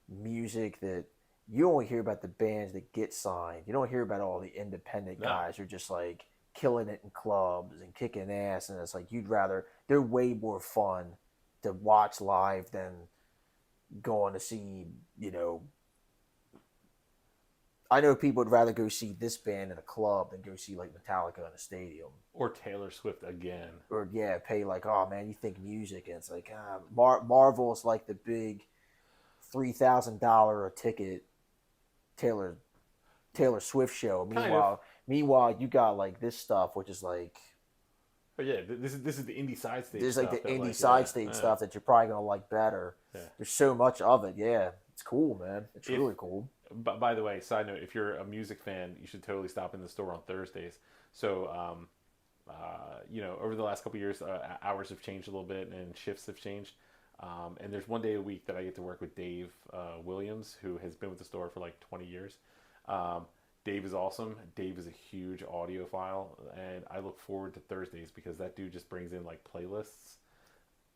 music that you only hear about the bands that get signed. You don't hear about all the independent No. guys who are just like killing it in clubs and kicking ass. And it's like they're way more fun to watch live than going to see. I know people would rather go see this band in a club than go see like Metallica in a stadium. Or Taylor Swift again. Or yeah, pay like, oh man, you think music, and it's like Marvel is like the big $3,000 a ticket Taylor Taylor Swift show. Kind of. Meanwhile, you got like this stuff, which is like But yeah, this is the indie side stage. there's stuff like the that, indie like, side stage stuff that you're probably gonna like better. Yeah. There's so much of it. Yeah, it's cool, man. It's If- really cool. But by the way, side note: if you're a music fan, you should totally stop in the store on Thursdays. So, over the last couple of years, hours have changed a little bit and shifts have changed. And there's one day a week that I get to work with Dave Williams, who has been with the store for like 20 years. Dave is awesome. Dave is a huge audiophile, and I look forward to Thursdays because that dude just brings in like playlists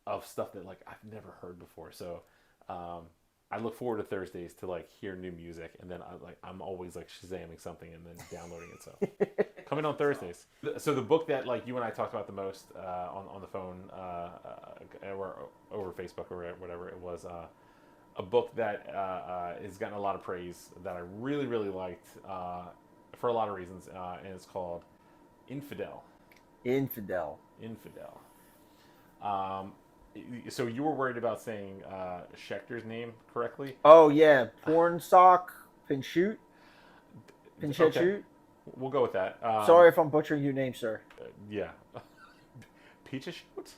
of stuff that like I've never heard before. So I look forward to Thursdays to like hear new music, and then I'm always like Shazamming something and then downloading it. So coming on Thursdays. So the book that like you and I talked about the most on the phone or over Facebook or whatever it was. A book that has gotten a lot of praise that I really, really liked for a lot of reasons, and it's called Infidel. Infidel. So you were worried about saying Schechter's name correctly? Oh yeah, porn sock Pinchot. Pinchot. Okay. We'll go with that. Sorry if I'm butchering your name, sir. Yeah. Peaches shoot.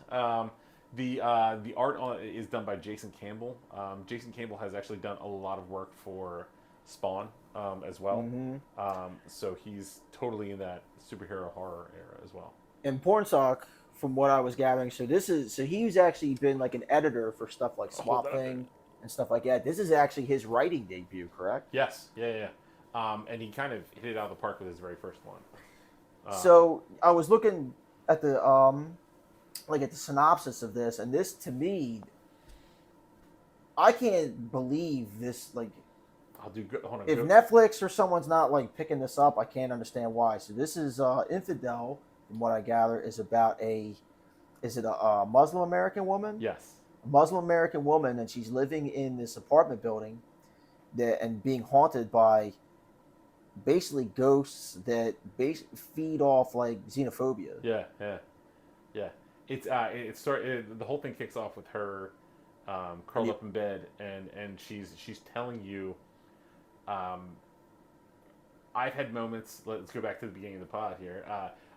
The art is done by Jason Campbell. Jason Campbell has actually done a lot of work for Spawn as well. Mm-hmm. So he's totally in that superhero horror era as well. And porn sock, from what I was gathering, so he's actually been like an editor for stuff like Swamp Thing and stuff like that. This is actually his writing debut, correct? Yes. Yeah. And he kind of hit it out of the park with his very first one. So I was looking at the at the synopsis of this, and this to me, I can't believe this. Like, I'll do good. Hold on. if Netflix or someone's not like picking this up, I can't understand why. So this is Infidel, from what I gather, is about a Muslim American woman? Yes. A Muslim American woman, and she's living in this apartment building and being haunted by basically ghosts that feed off like xenophobia. Yeah. It's the whole thing kicks off with her curled up in bed, and she's telling you. I've had moments. Let's go back to the beginning of the pod here.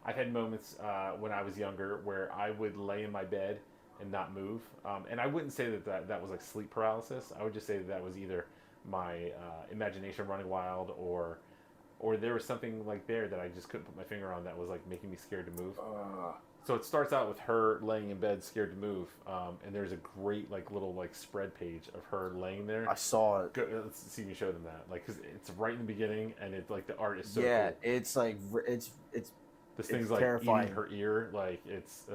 I've had moments when I was younger where I would lay in my bed and not move, and I wouldn't say that was like sleep paralysis. I would just say that was either my imagination running wild, or there was something like there that I just couldn't put my finger on that was like making me scared to move. So it starts out with her laying in bed, scared to move, and there's a great like little like spread page of her laying there. I saw it. Let's see me show them that, like, because it's right in the beginning, and it's like the art is so yeah, cool. it's like it's This thing's like terrifying. eating her ear, like it's.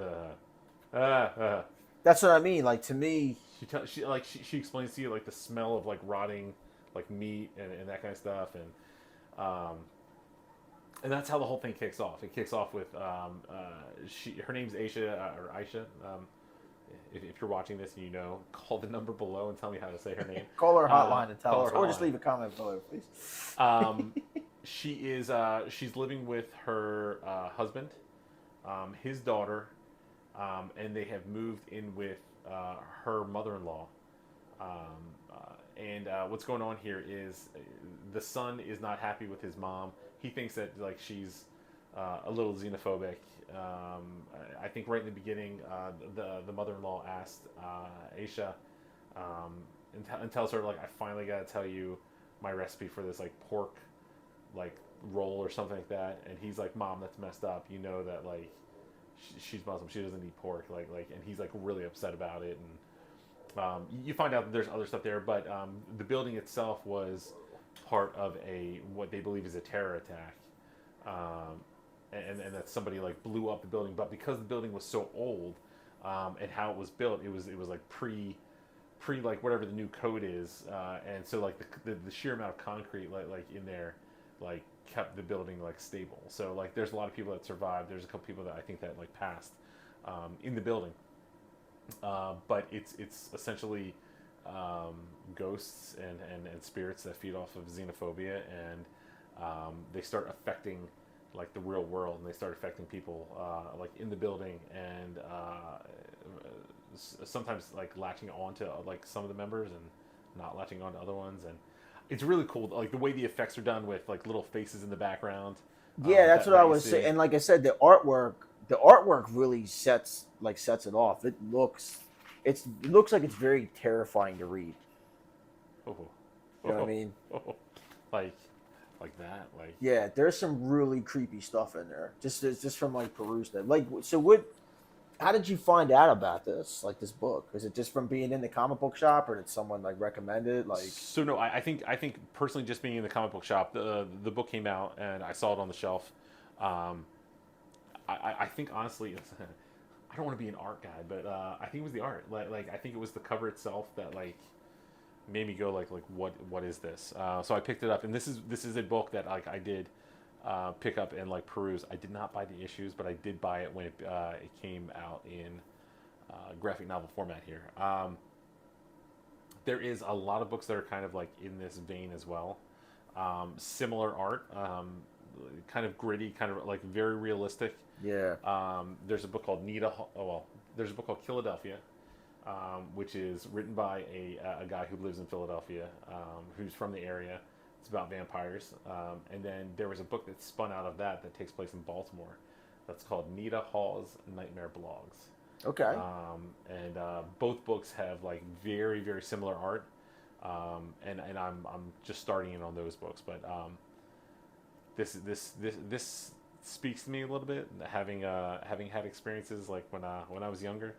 That's what I mean. Like, to me, She explains to you like the smell of like rotting like meat and that kind of stuff, and that's how the whole thing kicks off. It kicks off with her name's Aisha. If you're watching this and call the number below and tell me how to say her name. call her hotline and tell call us, her or just hotline. leave a comment below, please. She's living with her husband, his daughter, and they have moved in with her mother-in-law. And what's going on here is the son is not happy with his mom. He thinks that like she's a little xenophobic. I think right in the beginning, the mother-in-law asked Aisha and tells her like, I finally got to tell you my recipe for this like pork like roll or something like that. And he's like, Mom, that's messed up. You know that like she's Muslim. She doesn't eat pork. Like and he's like really upset about it. You find out that there's other stuff there, but the building itself was part of what they believe is a terror attack, um, and that somebody like blew up the building. But because the building was so old, and how it was built, it was like pre like whatever the new code is, and so like the sheer amount of concrete like in there like kept the building like stable. So like there's a lot of people that survived. There's a couple people that I think that like passed in the building. But it's essentially ghosts and spirits that feed off of xenophobia, and they start affecting like the real world, and they start affecting people like in the building, and sometimes like latching on to like some of the members and not latching on to other ones. And it's really cool, like the way the effects are done with like little faces in the background. Yeah, that's what I was saying. And like I said, the artwork really sets it off. It looks like it's very terrifying to read. Oh, You know what I mean? like like that, like Yeah, there's some really creepy stuff in there. Just from like perusing it. Like, so what? How did you find out about this? Like this book? Was it just from being in the comic book shop, or did someone like recommend it? Like, so no, I think personally, just being in the comic book shop, the book came out and I saw it on the shelf. um I think honestly I don't want to be an art guy, but I think it was the art. Like I think it was the cover itself that like made me go like what is this? So I picked it up, and this is a book that like I did pick up and like peruse. I did not buy the issues, but I did buy it when it came out in graphic novel format here. There is a lot of books that are kind of like in this vein as well. Similar art, kind of gritty, kind of like very realistic. yeah, There's a book called there's a book called Philadelphia, which is written by a guy who lives in Philadelphia, who's from the area. It's about vampires. And then there was a book that spun out of that takes place in Baltimore. That's called Nita Hall's Nightmare Blogs. okay, And both books have like very, very similar art. And I'm just starting in on those books, but this speaks to me a little bit, having had experiences like when I was younger.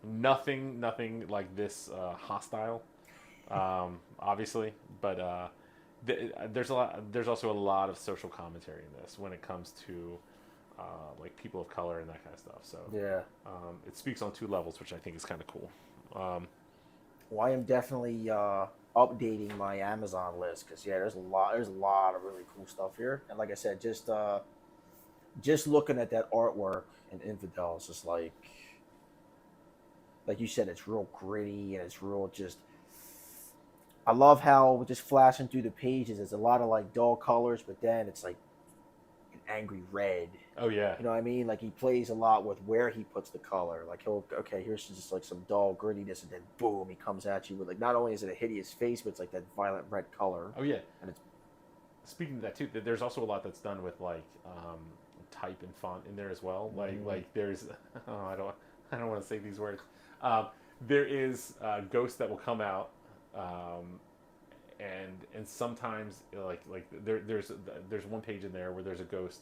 Nothing like this hostile, obviously, but there's also a lot of social commentary in this when it comes to like people of color and that kind of stuff. So yeah. it speaks on two levels, which I think is kind of cool. Well, I am definitely updating my Amazon list because there's a lot of really cool stuff here. And like I said, just looking at that artwork and Infidel, it's just like you said, it's real gritty and it's real just. I love how just flashing through the pages, there's a lot of like dull colors, but then it's like an angry red. Oh yeah. You know what I mean? Like he plays a lot with where he puts the color. Like here's just like some dull grittiness, and then boom, he comes at you with like not only is it a hideous face, but it's like that violent red color. Oh yeah. And it's Speaking of that too, there's also a lot that's done with like type and font in there as well. Like there's I don't want to say these words. There is ghosts that will come out, and sometimes like there's one page in there where there's a ghost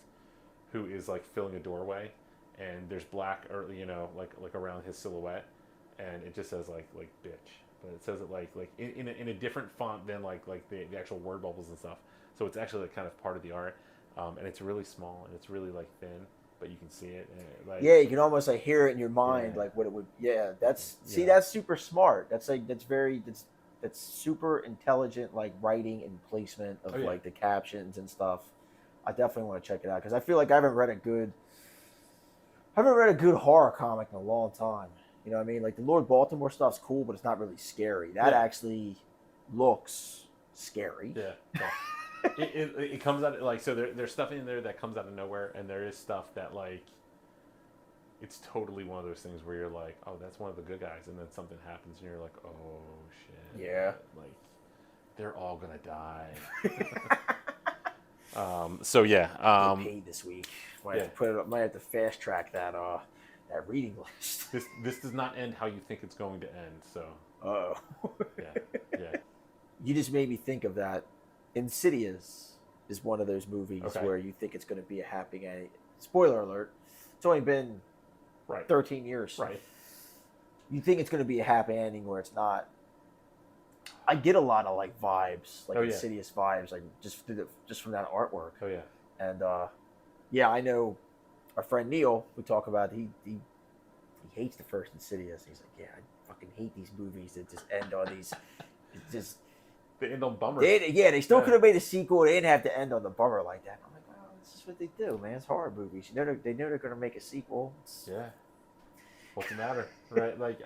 who is like filling a doorway, and there's black or like around his silhouette, and it just says like bitch, but it says it like in a different font than like the actual word bubbles and stuff. So it's actually like kind of part of the art, and it's really small and it's really like thin, but you can see it. And you can almost like hear it in your mind, Yeah. like what it would. Yeah, that's Yeah. that's super smart. That's super intelligent, like writing and placement of Oh, yeah. like the captions and stuff. I definitely want to check it out because I feel like I haven't read a good horror comic in a long time. You know what I mean? Like the Lord Baltimore stuff's cool, but it's not really scary. That actually looks scary. Yeah. It comes out like, so there's stuff in there that comes out of nowhere, and there is stuff that like it's totally one of those things where you're like, oh, that's one of the good guys, and then something happens and you're like, oh shit, Yeah. like they're all gonna die. So yeah, Get paid this week. Might have to fast track that reading list. this does not end how you think it's going to end. So yeah. You just made me think of that. Insidious is one of those movies Okay. where you think it's going to be a happy ending. Spoiler alert. It's only been Right. 13 years. Right. you think it's going to be a happy ending where it's not. I get a lot of like vibes, like insidious vibes, like just from that artwork. Oh yeah. And yeah, I know our friend Neil. We talk about he hates the first Insidious. He's like, yeah, I fucking hate these movies that just end on these. Just they end on bummers. They still could have made a sequel. They didn't have to end on the bummer like that. I'm like, well, this is what they do, man. It's horror movies. They know they're going to make a sequel. Yeah. What's the matter, right? Like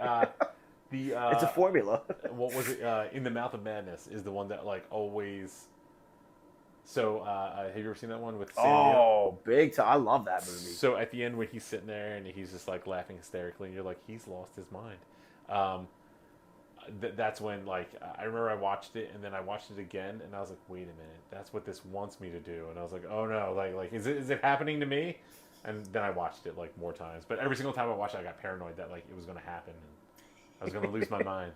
it's a formula. What was it? In the Mouth of Madness is the one that like always. So have you ever seen that one with Sam Neill? Oh, big time! I love that movie. So at the end when he's sitting there and he's just like laughing hysterically, and you're like, he's lost his mind. That's when like I remember I watched it and then I watched it again and I was like, wait a minute, that's what this wants me to do. And I was like, oh no, like is it happening to me? And then I watched it like more times, but every single time I watched it, I got paranoid that like it was going to happen and I was going to lose my mind.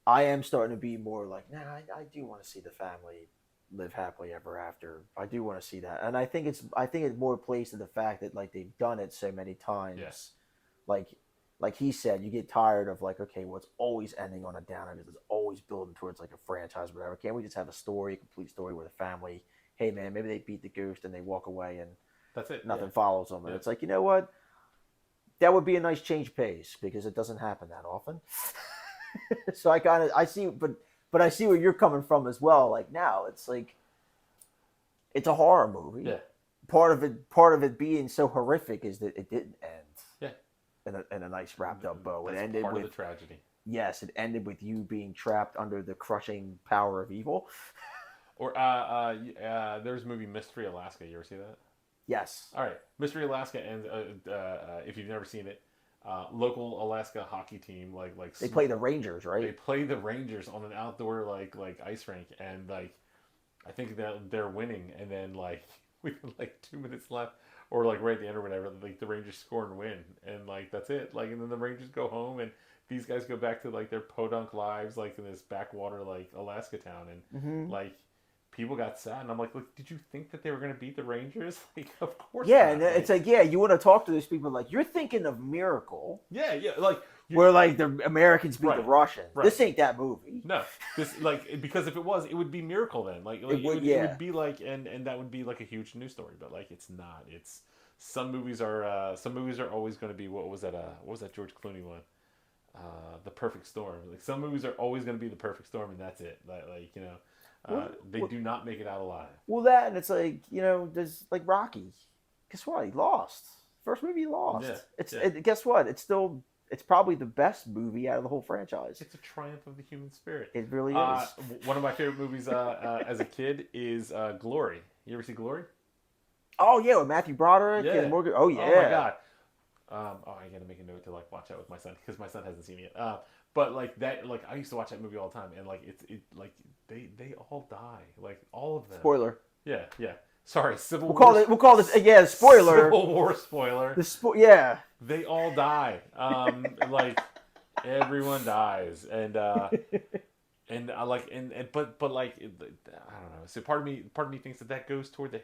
I am starting to be more like, nah, I do want to see the family live happily ever after. I do want to see that, and I think it more plays to the fact that like they've done it so many times. Yes. Like he said, you get tired of like, okay, well, it's always ending on a downer because it's always building towards like a franchise or whatever. Can't we just have a complete story where the family, hey man, maybe they beat the ghost and they walk away and that's it. Nothing follows them, and it's like, you know what? That would be a nice change of pace because it doesn't happen that often. So I see, but I see where you're coming from as well. Like now, it's like it's a horror movie. Yeah. Part of it being so horrific is that it didn't end. Yeah. In a nice wrapped up bow. That's it ended part with of the tragedy. Yes, it ended with you being trapped under the crushing power of evil. Or there's a movie Mystery Alaska. You ever see that? Yes. All right, Mystery Alaska ends. If you've never seen it, local Alaska hockey team they play the Rangers, right? They play the Rangers on an outdoor like ice rink, and like I think that they're winning, and then like we have like 2 minutes left, or like right at the end or whatever, like the Rangers score and win, and like that's it. Like and then the Rangers go home, and these guys go back to like their podunk lives, like in this backwater like Alaska town, and like. People got sad, and I'm like, look, did you think that they were going to beat the Rangers? Like, of course yeah, not. And it's like, yeah, you want to talk to those people, like, you're thinking of Miracle. Yeah, like... Where, like, the Americans beat the Russians. Right. This ain't that movie. No. This, like, because if it was, it would be Miracle then. Like, it would be like, and that would be, like, a huge news story, but, like, it's not. It's... Some movies are always going to be, what was that George Clooney one? The Perfect Storm. Like, some movies are always going to be the perfect storm, and that's it. Like you know... they do not make it out alive. Well, that, and it's like, you know, there's like Rocky. Guess what? He lost. First movie he lost. Yeah. Guess what? It's probably the best movie out of the whole franchise. It's a triumph of the human spirit. It really is. One of my favorite movies as a kid is Glory. You ever see Glory? Oh, yeah, with Matthew Broderick and Morgan. Oh, yeah. Oh, my God. I gotta make a note to like watch that with my son because my son hasn't seen it yet. But like that, like I used to watch that movie all the time, and like it like they all die, like all of them. Spoiler. Yeah. Sorry, Civil War. We'll call this spoiler. Civil War spoiler. Yeah. They all die. Like everyone dies, and like but like I don't know. So part of me thinks that goes toward the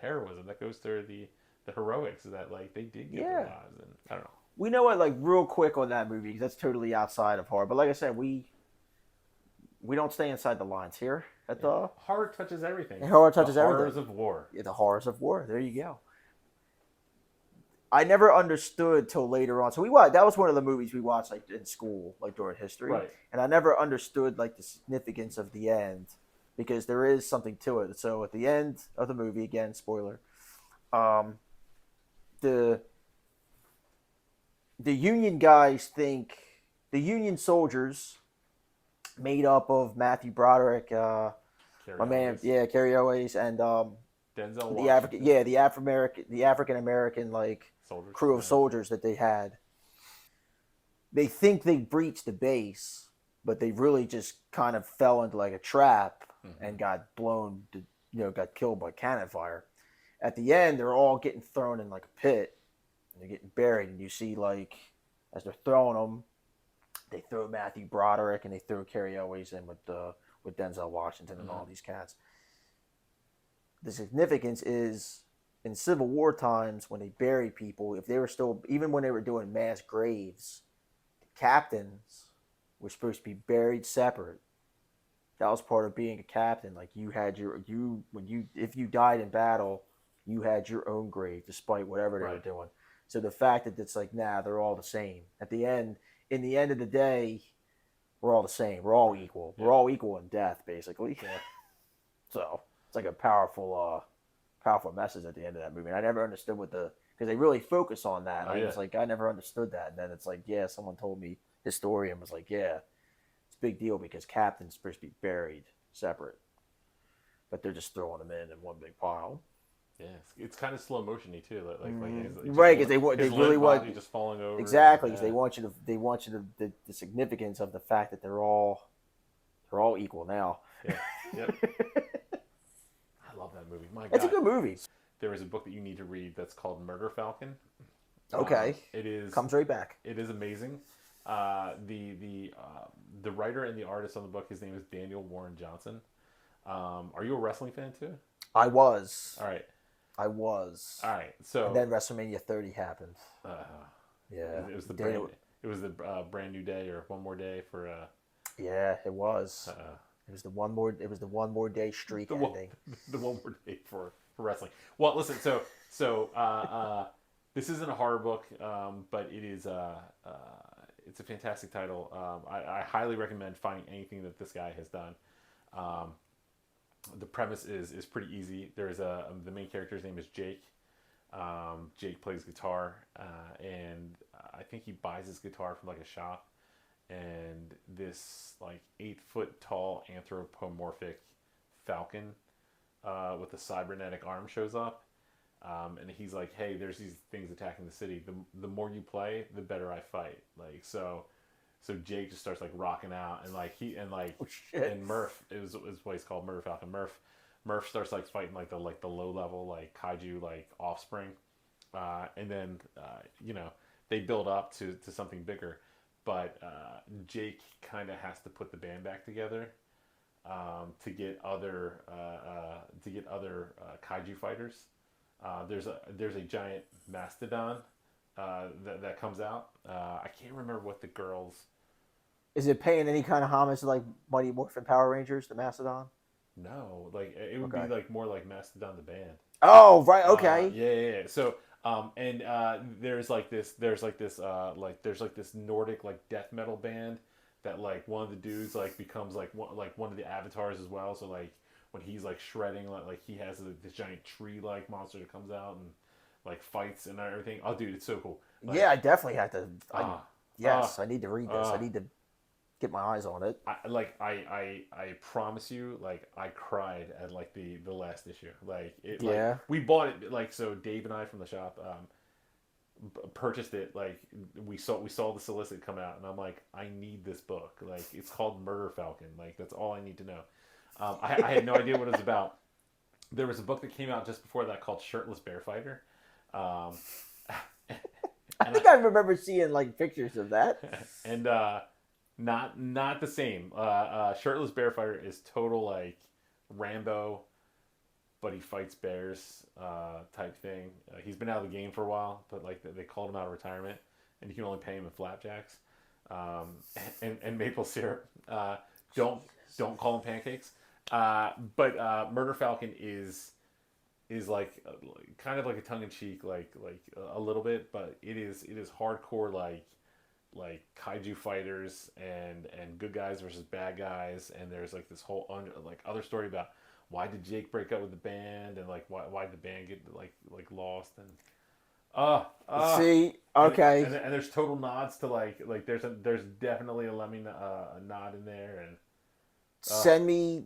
heroism, that goes toward the heroics, that like they did give their lives, and I don't know. We know what, like, real quick on that movie, because that's totally outside of horror. But like I said, we don't stay inside the lines here at the horror touches everything. Horror touches everything. The horrors of war. Yeah, the horrors of war. There you go. I never understood till later on. So that was one of the movies we watched like in school, like during history. Right. And I never understood like the significance of the end, because there is something to it. So at the end of the movie, again, spoiler, the Union guys think the Union soldiers, made up of Matthew Broderick, Carrie Elways, and Denzel Washington. the African American like soldiers, crew of soldiers that they had. They think they breached the base, but they really just kind of fell into like a trap and got got killed by cannon fire. At the end, they're all getting thrown in like a pit. They're getting buried, and you see, like, as they're throwing them, they throw Matthew Broderick and they throw Carrie Elways in with Denzel Washington and all these cats. The significance is in Civil War times when they bury people, if they were still, even when they were doing mass graves, captains were supposed to be buried separate. That was part of being a captain. Like you had if you died in battle, you had your own grave, despite whatever they were Right. doing. So the fact that it's like, nah, they're all the same. At the end, in the end of the day, we're all the same. We're all equal. Yeah. We're all equal in death, basically. Yeah. So it's like a powerful message at the end of that movie. And I never understood because they really focus on that. Oh, I yeah. was like, I never understood that. And then it's like, yeah, someone told me, historian was like, yeah, it's a big deal because captain's supposed to be buried separate, but they're just throwing them in one big pile. Yeah, it's kind of slow motiony too. Right, because they really want just falling over. exactly because Yeah. they want you to the significance of the fact that they're all equal now. Yeah. Yep. I love that movie. My God. It's a good movie. There is a book that you need to read that's called Murder Falcon. Okay, It is comes right back. It is amazing. The writer and the artist on the book, his name is Daniel Warren Johnson. Are you a wrestling fan too? I was. All right. All right. So and then WrestleMania 30 happened. yeah, it was the brand new day or one more day for. Yeah, it was. It was the one more day streak ending. The one more day for wrestling. Well, listen. So this isn't a horror book, but it is. It's a fantastic title. I highly recommend finding anything that this guy has done. The premise is pretty easy. There's the main character's name is Jake. Jake plays guitar, and I think he buys his guitar from like a shop. And this like 8-foot tall anthropomorphic falcon with a cybernetic arm shows up, and he's like, "Hey, there's these things attacking the city. The more you play, the better I fight." Like so Jake just starts like rocking out, and like and Murph is what he's called, Murder Falcon. Murph starts like fighting like the low level like kaiju like offspring, and then they build up to something bigger. But Jake kind of has to put the band back together to get other kaiju fighters. There's a giant mastodon that comes out. I can't remember what the girls. Is it paying any kind of homage to like Mighty Morphin Power Rangers, the Mastodon? No, like it would be like more like Mastodon the band. Oh, right. Okay. Yeah. So there's this Nordic like death metal band that like one of the dudes like becomes like one of the avatars as well. So like when he's like shredding, like he has this giant tree like monster that comes out and like fights and everything. Oh, dude, it's so cool. Like, yeah, I definitely have to. I need to read this. I need to get my eyes on it. I promise you, like I cried at like the last issue. Like it. Yeah. Like, we bought it. Like so, Dave and I from the shop purchased it. Like we saw the solicit come out, and I'm like, I need this book. Like it's called Murder Falcon. Like that's all I need to know. I had no idea what it was about. There was a book that came out just before that called Shirtless Bear Fighter. I think I remember seeing like pictures of that. And not the same. Shirtless Bear Fighter is total like Rambo, but he fights bears type thing. He's been out of the game for a while, but like they called him out of retirement, and you can only pay him in flapjacks and maple syrup. Don't call him pancakes. But Murder Falcon is like kind of like a tongue in cheek, like a little bit, but it is hardcore like kaiju fighters and good guys versus bad guys, and there's like this whole other story about why did Jake break up with the band and like why did the band get like lost and see, okay, and there's total nods to like there's definitely a Lemmy nod in there, and send me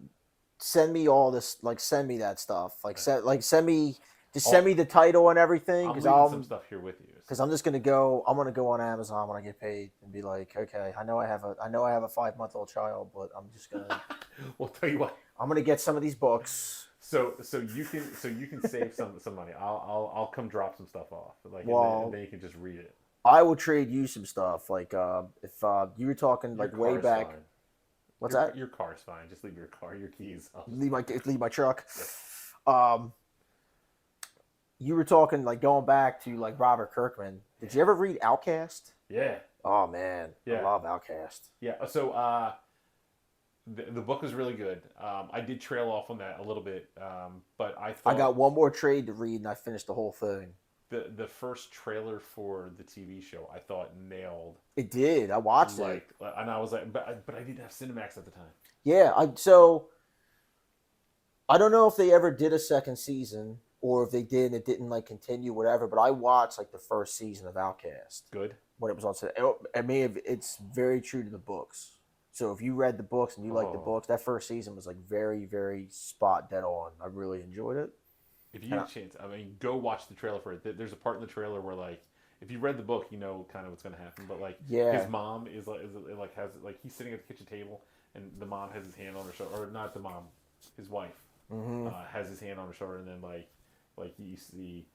all this, like send me that stuff, like send me the title and everything, I'm because leaving some stuff here with you. Because I'm just gonna go on Amazon when I get paid and be like, okay, I know I have a 5-month-old child, but I'm just gonna. Well, tell you what, I'm gonna get some of these books. So you can save some money. I'll come drop some stuff off, like, well, and then you can just read it. I will trade you some stuff, like if you were talking like way back. Fine. What's that? Your car's fine. Just leave your car, your keys. Leave my truck. Yeah. You were talking like going back to like Robert Kirkman. Did you ever read Outcast? Yeah, Oh man, I Yeah, love Outcast. yeah. So the book was really good. I did trail off on that a little bit, but I I thought got one more trade to read, and I finished the whole thing. the first trailer for the TV show I thought nailed It did. I watched it. and I was like, but I didn't have Cinemax at the time. Yeah. So I don't know if they ever did a second season or if they did and it didn't like continue, whatever. But I watched like the first season of Outcast Good. when it was on. I mean, it's very true to the books. So if you read the books and you like the Oh, books, that first season was like very, very spot dead on. I really enjoyed it. if you And get a chance, I mean, go watch the trailer for it. There's a part in the trailer where like, if you read the book, you know kind of what's going to happen. But like, his yeah. mom is like has like he's sitting at the kitchen table, and the mom has his hand on her shoulder, or not the mom, his wife Mm-hmm. has his hand on her shoulder, and then like you see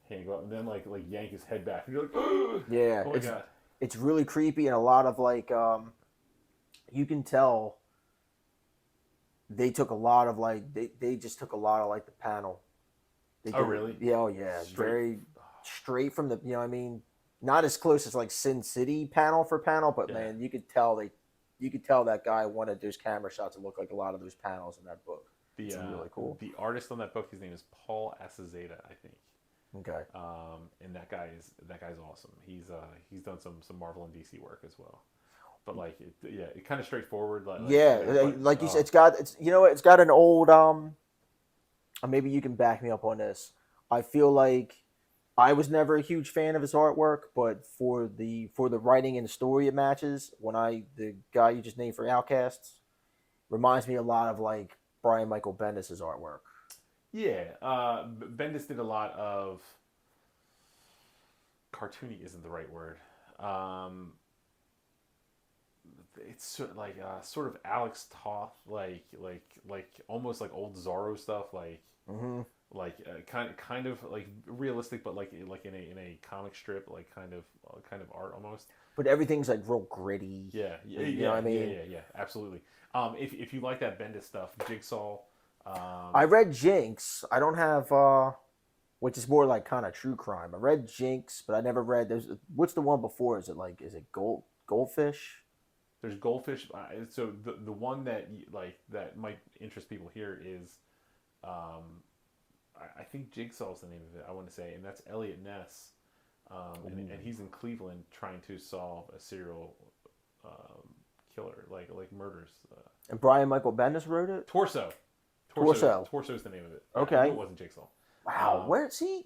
hand go up, and then like yank his head back, and you're like, oh Yeah. my god, It's really creepy and a lot of like you can tell they took a lot of like they just took a lot of like the panel. They oh really? Yeah, oh yeah. Straight. Very straight from the what I mean, not as close as like Sin City panel for panel, but Yeah. man, you could tell that guy wanted those camera shots to look like a lot of those panels in that book. It's really cool. The artist on that book, his name is Paul Acezeda, I think. Okay. And that guy's awesome. He's done some Marvel and DC work as well. But like, it kind of straightforward. Yeah, but, like you said, it's got an old maybe you can back me up on this. I feel like I was never a huge fan of his artwork, but for the writing and the story it matches. The guy you just named for Outcasts reminds me a lot of like Brian Michael Bendis' artwork. yeah, Bendis did a lot of cartoony isn't the right word. It's sort of Alex Toth, like almost like old Zorro stuff, Mm-hmm. kind of like realistic, but like in a comic strip, like kind of art almost. But everything's like real gritty. Yeah, yeah, You yeah, know what I mean? yeah, absolutely. If you like that Bendis stuff, Jigsaw. I read Jinx. I don't have which is more like kind of true crime. I read Jinx, but I never read. What's the one before? Is it Goldfish? There's Goldfish. So the one that that might interest people here is, I think Jigsaw is the name of it. I want to say, and that's Elliot Ness, and he's in Cleveland trying to solve a serial killer, like murders. And Brian Michael Bendis wrote it. Torso. Torso. Torso's the name of it. Okay. I knew it wasn't Jigsaw. Wow, where see,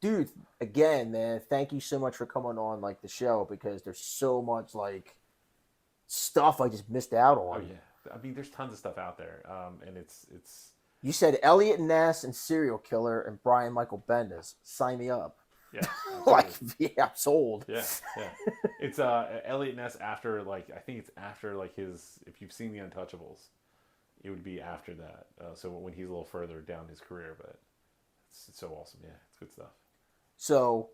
dude? Again, man, thank you so much for coming on like the show because there's so much like stuff I just missed out Oh on. yeah, I mean, there's tons of stuff out there, and it's You said Elliot Ness and Serial Killer and Brian Michael Bendis. Sign me up. yeah, Like, absolutely. yeah, I'm sold. Yeah, yeah. It's Elliot Ness after I think it's after his, if you've seen The Untouchables, it would be after that. So when he's a little further down his career, but it's so awesome. Yeah, it's good stuff. So,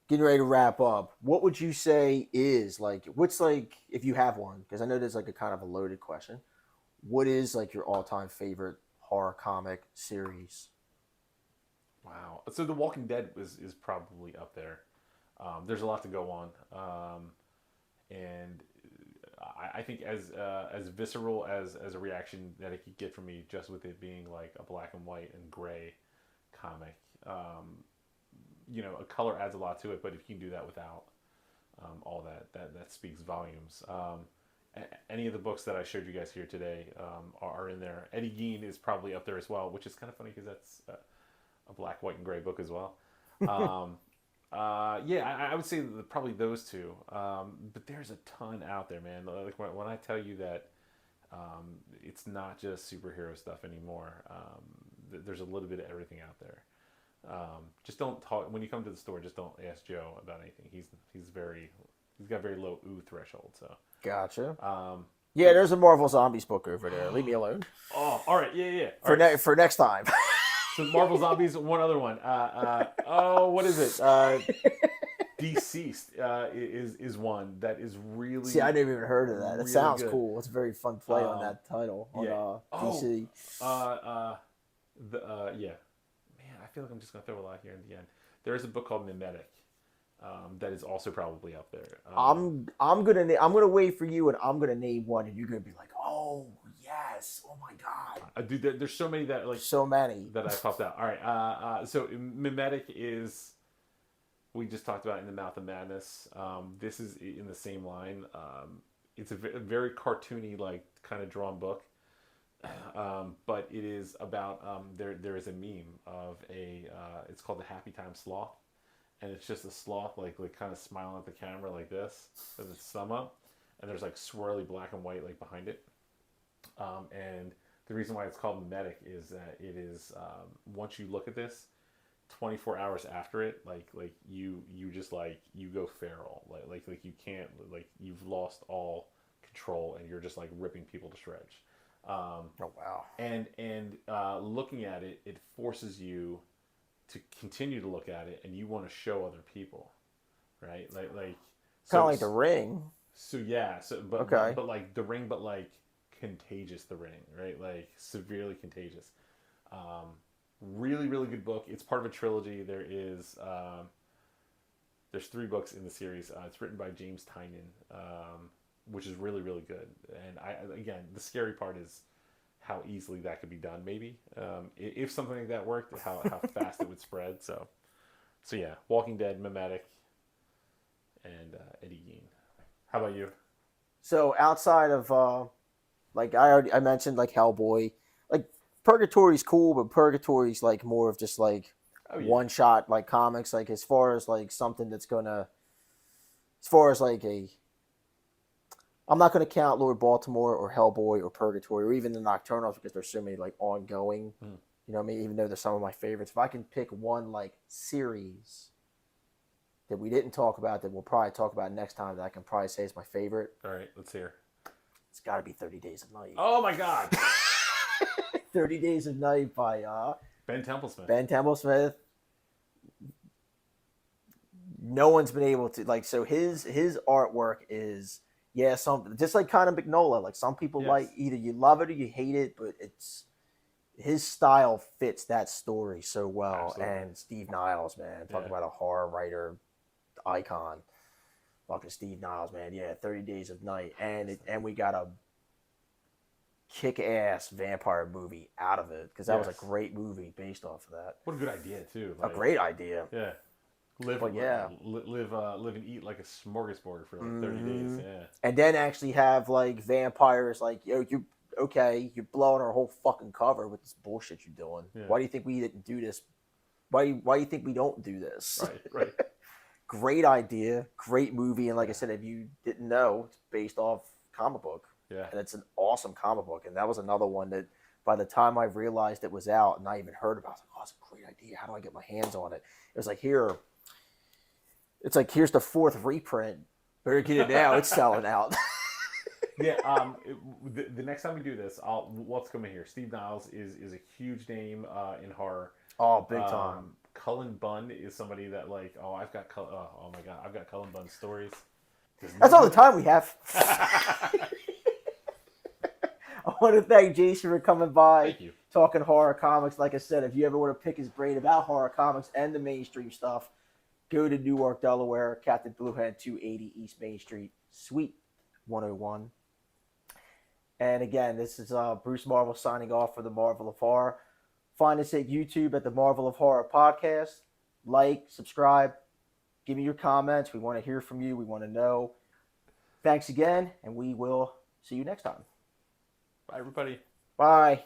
getting ready to wrap up, what would you say is like, what's like, if you have one, because I know there's like a kind of a loaded question, what is like your all time favorite horror comic series? Wow. So The Walking Dead is probably up there. There's a lot to go on, and I think as visceral as a reaction that it could get from me, just with it being like a black and white and gray comic, a color adds a lot to it. But if you can do that without all that speaks volumes. Any of the books that I showed you guys here today are in there. Eddie Gein is probably up there as well, which is kind of funny because that's a black, white, and gray book as well. I would say probably those two. But there's a ton out there, man. Like when I tell you that it's not just superhero stuff anymore. There's a little bit of everything out there. Just don't talk when you come to the store. Just don't ask Joe about anything. He's got very low ooh threshold. So Gotcha. Yeah, there's a Marvel Zombies book over there. Leave me alone. Oh, all right, yeah. For next time. So Marvel Zombies, one other one. What is it? Deceased is one that is really. See, I never even heard of that. It really sounds good. cool. It's a very fun play on that title on DC. Man, I feel like I'm just gonna throw a lot here in the end. There is a book called Mimetic that is also probably up there. I'm gonna wait for you, and I'm gonna name one, and you're gonna be like, oh yes, oh my god, Dude, there's so many that like so many. that I popped out. All right, so mimetic is we just talked about in the Mouth of Madness. This is in the same line. It's a very cartoony, like kind of drawn book, but it is about there is a meme of it's called the Happy Time Sloth, and it's just a sloth like kind of smiling at the camera like this with its thumb up, and there's like swirly black and white like behind it, and the reason why it's called mimetic is that it is once you look at this 24 hours after it, like you just like you go feral, like you can't, like you've lost all control and you're just like ripping people to shreds. Oh wow. And looking at it, it forces you to continue to look at it, and you want to show other people, right? Like kind so, of like The Ring. So yeah, so but Okay. but like The Ring, but like contagious The Ring, right? Like severely contagious. Really, really good book. It's part of a trilogy. There's 3 books in the series. It's written by James Tynion, which is really, really good. And again, the scary part is how easily that could be done. Maybe if something like that worked, how fast it would spread. So yeah, Walking Dead, mimetic, and Eddie Gein. How about you? So outside of like I mentioned like Hellboy, like Purgatory's cool, but Purgatory's like more of just like one shot like comics. Like as far as like something that's gonna, as far as like I'm not gonna count Lord Baltimore or Hellboy or Purgatory or even the Nocturnals because there's so many like ongoing. You know what I mean? Even though they're some of my favorites, if I can pick one like series that we didn't talk about that we'll probably talk about next time that I can probably say is my favorite. All right, let's hear. It's got to be 30 Days of Night. Oh my God! 30 Days of Night by Ben Templesmith. Ben Templesmith. No one's been able to like, so his artwork is something just like kind of Mignola. Like some people like either you love it or you hate it, but it's his style fits that story so well. Absolutely. And Steve Niles, man, talk about a horror writer icon. Fucking Steve Niles, man. Yeah, 30 Days of Night, and we got a kick-ass vampire movie out of it because that was a great movie based off of that. What a good idea too. Like, a great idea. Yeah. Live and eat like a smorgasbord for like 30 days. Yeah. And then actually have like vampires like you're blowing our whole fucking cover with this bullshit you're doing. Yeah. Why do you think we didn't do this? Why do you think we don't do this? Right. Great idea, great movie, and like I said, if you didn't know, it's based off comic book. Yeah. And it's an awesome comic book. And that was another one that by the time I realized it was out and I even heard about it, I was like, oh, it's a great idea. How do I get my hands on it? It was like, here's the 4th reprint. Better get it now. It's selling out. Yeah. The next time we do this, what's coming here? Steve Niles is a huge name in horror. Oh, big time. Cullen Bunn is somebody that like, I've got Cullen Bunn stories. That's all the time we have. I want to thank Jason for coming by. Thank you. Talking horror comics. Like I said, if you ever want to pick his brain about horror comics and the mainstream stuff, go to Newark, Delaware, Captain Blue Hen, 280 East Main Street, Suite 101. And again, this is Bruce Marvel signing off for the Marvel of Horror. Find us at YouTube at the Marvel of Horror Podcast. Like, subscribe, give me your comments. We want to hear from you. We want to know. Thanks again, and we will see you next time. Bye, everybody. Bye.